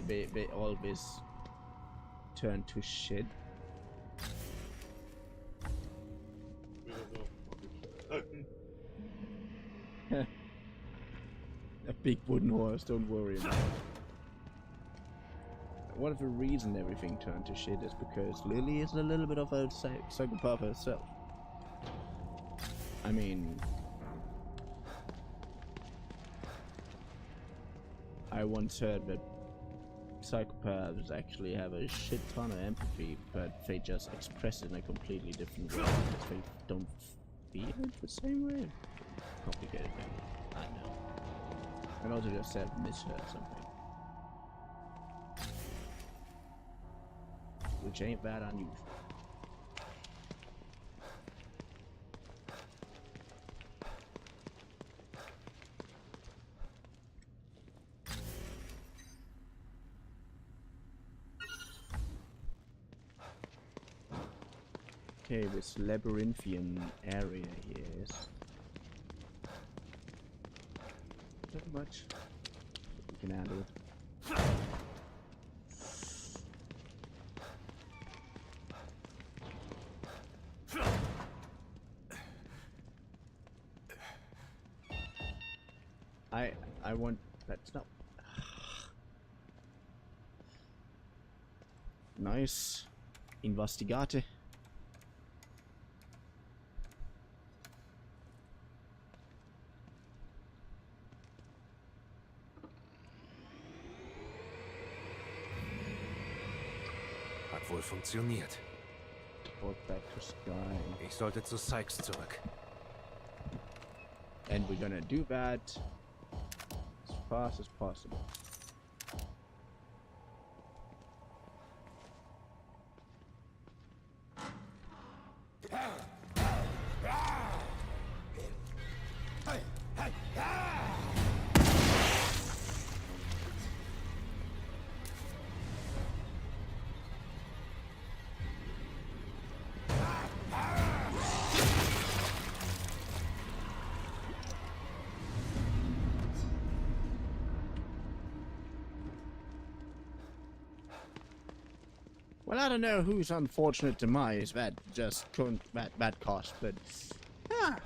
they all this turned to shit a big wooden horse, don't worry about it. What if the reason everything turned to shit is because Lily is a little bit of a psychopath herself? I mean, I once heard that psychopaths actually have a shit ton of empathy, but they just express it in a completely different way because they don't feel it the same way. Complicated thing. I know. And also just said misheard something. Which ain't that unusual. Okay, this labyrinthian area here is not much. We can handle it. I want. That's not nice. Investigate. Hat wohl funktioniert. Back to Sky. Ich sollte zu Sykes zurück. And we're gonna do that as fast as possible. Well, I don't know whose unfortunate demise that just couldn't that cost, but yeah.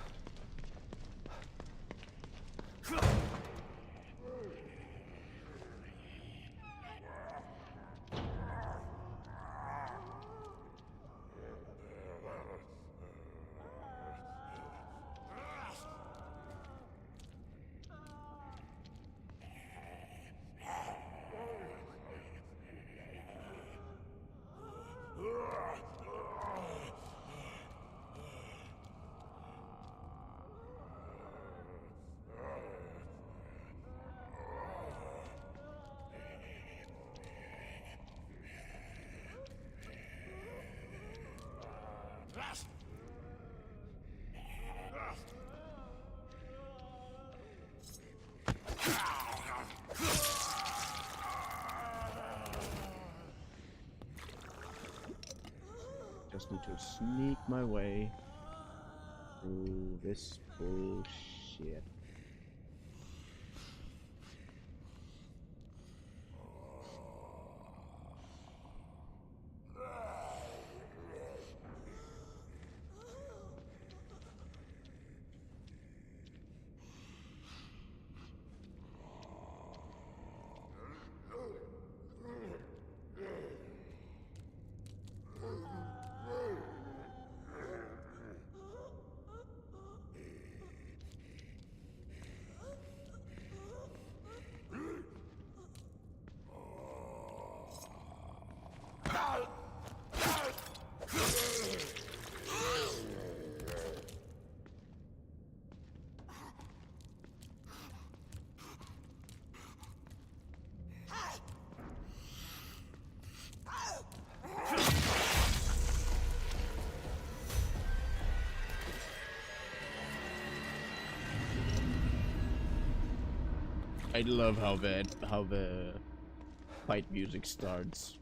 Just need to sneak my way through this bullshit. I love how the fight music starts.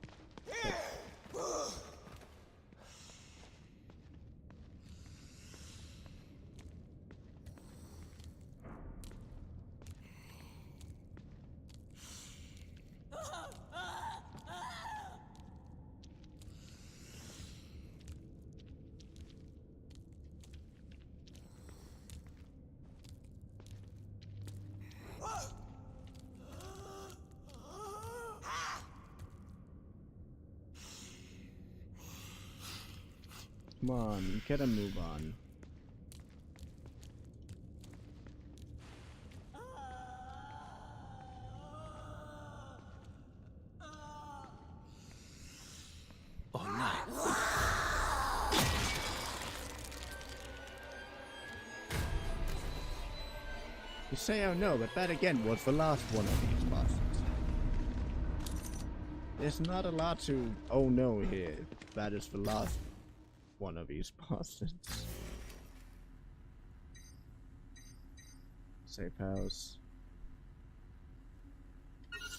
Come on, you gotta move on. Oh nein. You say oh no, but that again was the last one of these bastards. There's not a lot to oh no here. That is the last one of these bastards. Safe house.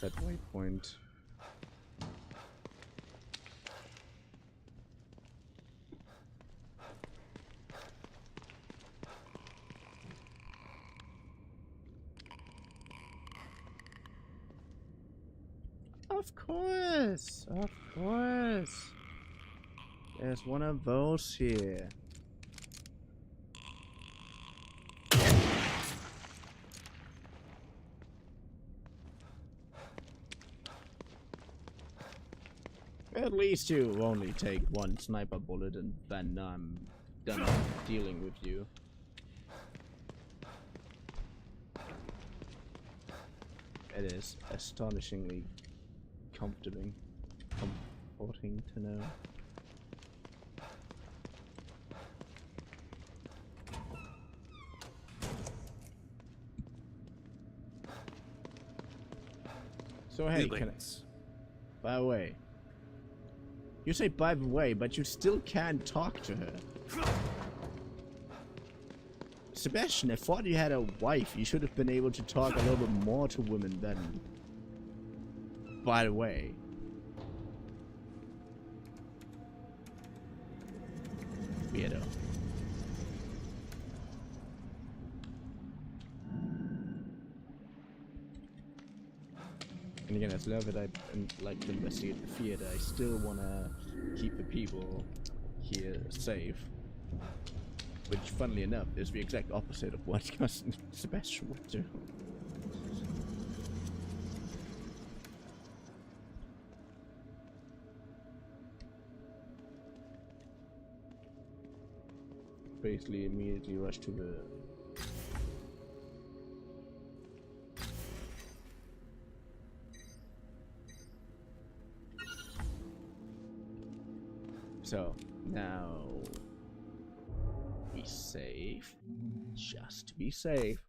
Set waypoint. Of course! Of course! There's one of those here. At least you only take one sniper bullet and then I'm done dealing with you. It is astonishingly comforting to know. So hey, by the way, you say by the way, but you still can't talk to her. Sebastian, I thought you had a wife. You should have been able to talk a little bit more to women than by the way. Weirdo. And again, as love it, I like to investigate the theater. I still want to keep the people here safe. Which, funnily enough, is the exact opposite of what Sebastian would do. Basically, immediately rush to the... So, now... be safe. Just to be safe.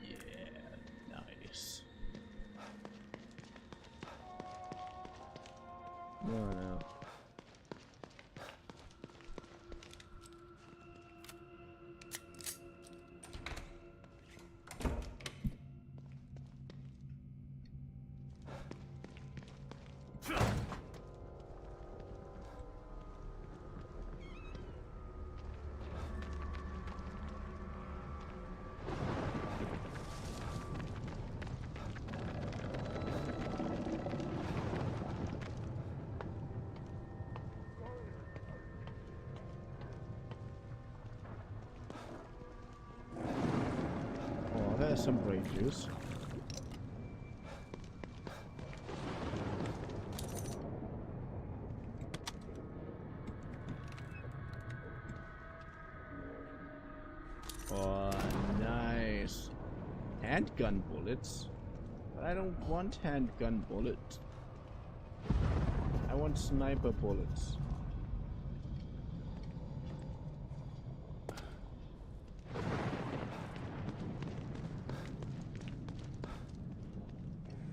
Yeah, nice. No. There's some brain juice. Oh, nice. Handgun bullets? But I don't want handgun bullets. I want sniper bullets.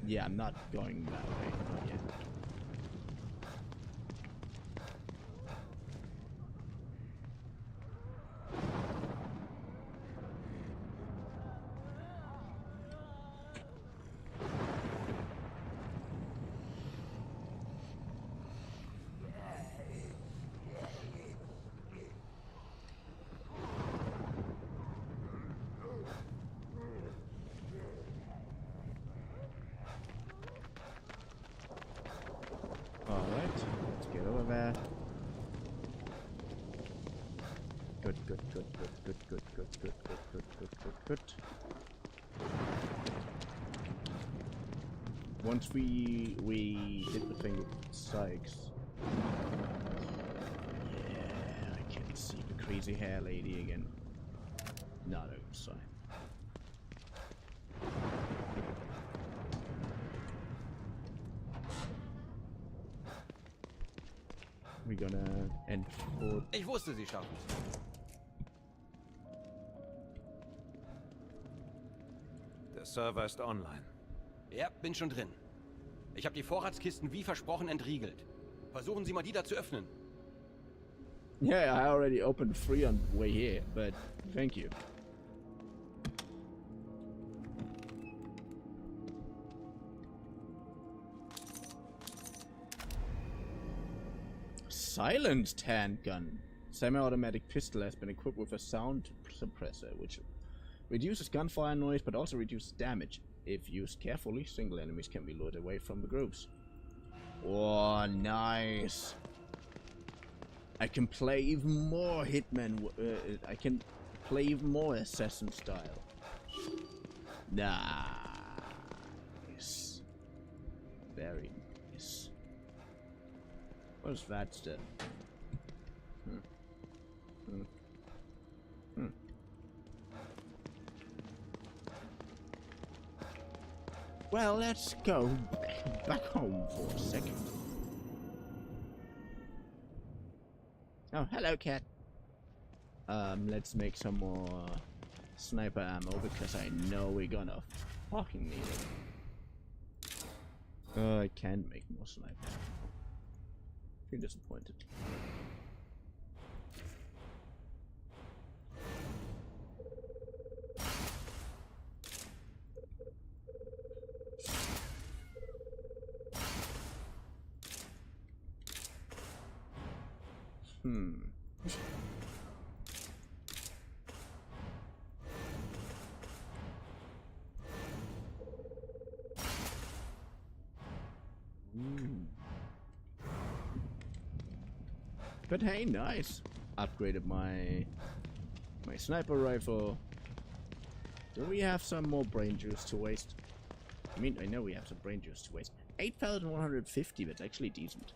Yeah, I'm not going that way. Not yet. get over there. Good, good, good, good, good, good, good, good, good, good, good, good, good. Once we did the thing with Sykes. Yeah, I can see the crazy hair lady again. Not a good sign. We're gonna end for... Ich wusste, Sie schaffen es. Der Server ist online. Ja, bin schon drin. Ich habe die Vorratskisten wie versprochen entriegelt. Versuchen Sie mal, die da zu öffnen. Yeah, I already opened 3 on the way here, but thank you. Silenced handgun. Semi-automatic pistol has been equipped with a sound suppressor, which reduces gunfire noise but also reduces damage. If used carefully, single enemies can be lured away from the groups. Oh, nice. I can play even more Hitman. I can play even more Assassin style. Nice. Very nice. What is that stuff? Well, let's go back home for a second. Oh, hello, cat. Let's make some more sniper ammo because I know we're gonna fucking need it. I can't make more sniper ammo. Feel disappointed. But hey, nice. Upgraded my sniper rifle. Do we have some more brain juice to waste? I mean, I know we have some brain juice to waste. 8,150, that's actually decent.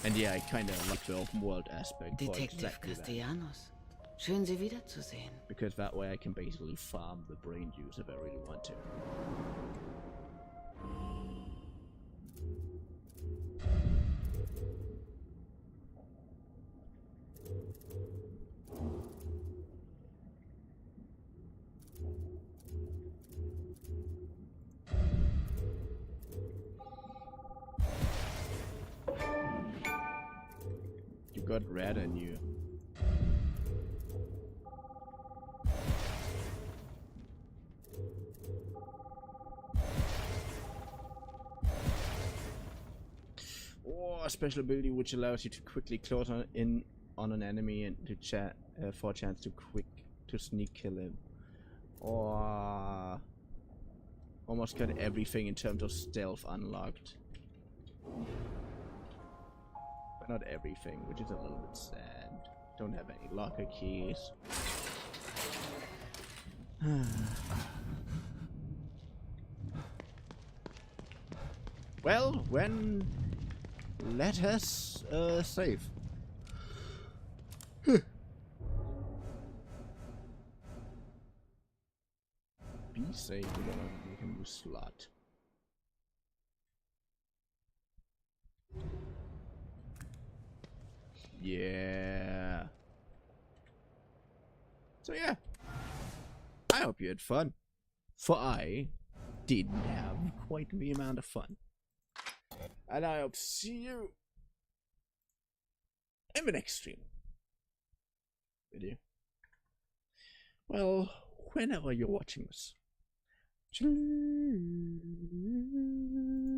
And yeah, I kinda like the open world aspect for Detective exactly that. Castellanos. Schön, Sie wiederzusehen. Because that way I can basically farm the brain juice if I really want to. You got red on you. A special ability which allows you to quickly close in on an enemy and to for a chance to sneak kill him. Or almost got everything in terms of stealth unlocked, but not everything, which is a little bit sad. Don't have any locker keys. Well, when let us save. Be safe, we're gonna make a new slot. Yeah. So yeah. I hope you had fun. For I didn't have quite the amount of fun. And I hope to see you in the next stream video. Well, whenever you're watching this.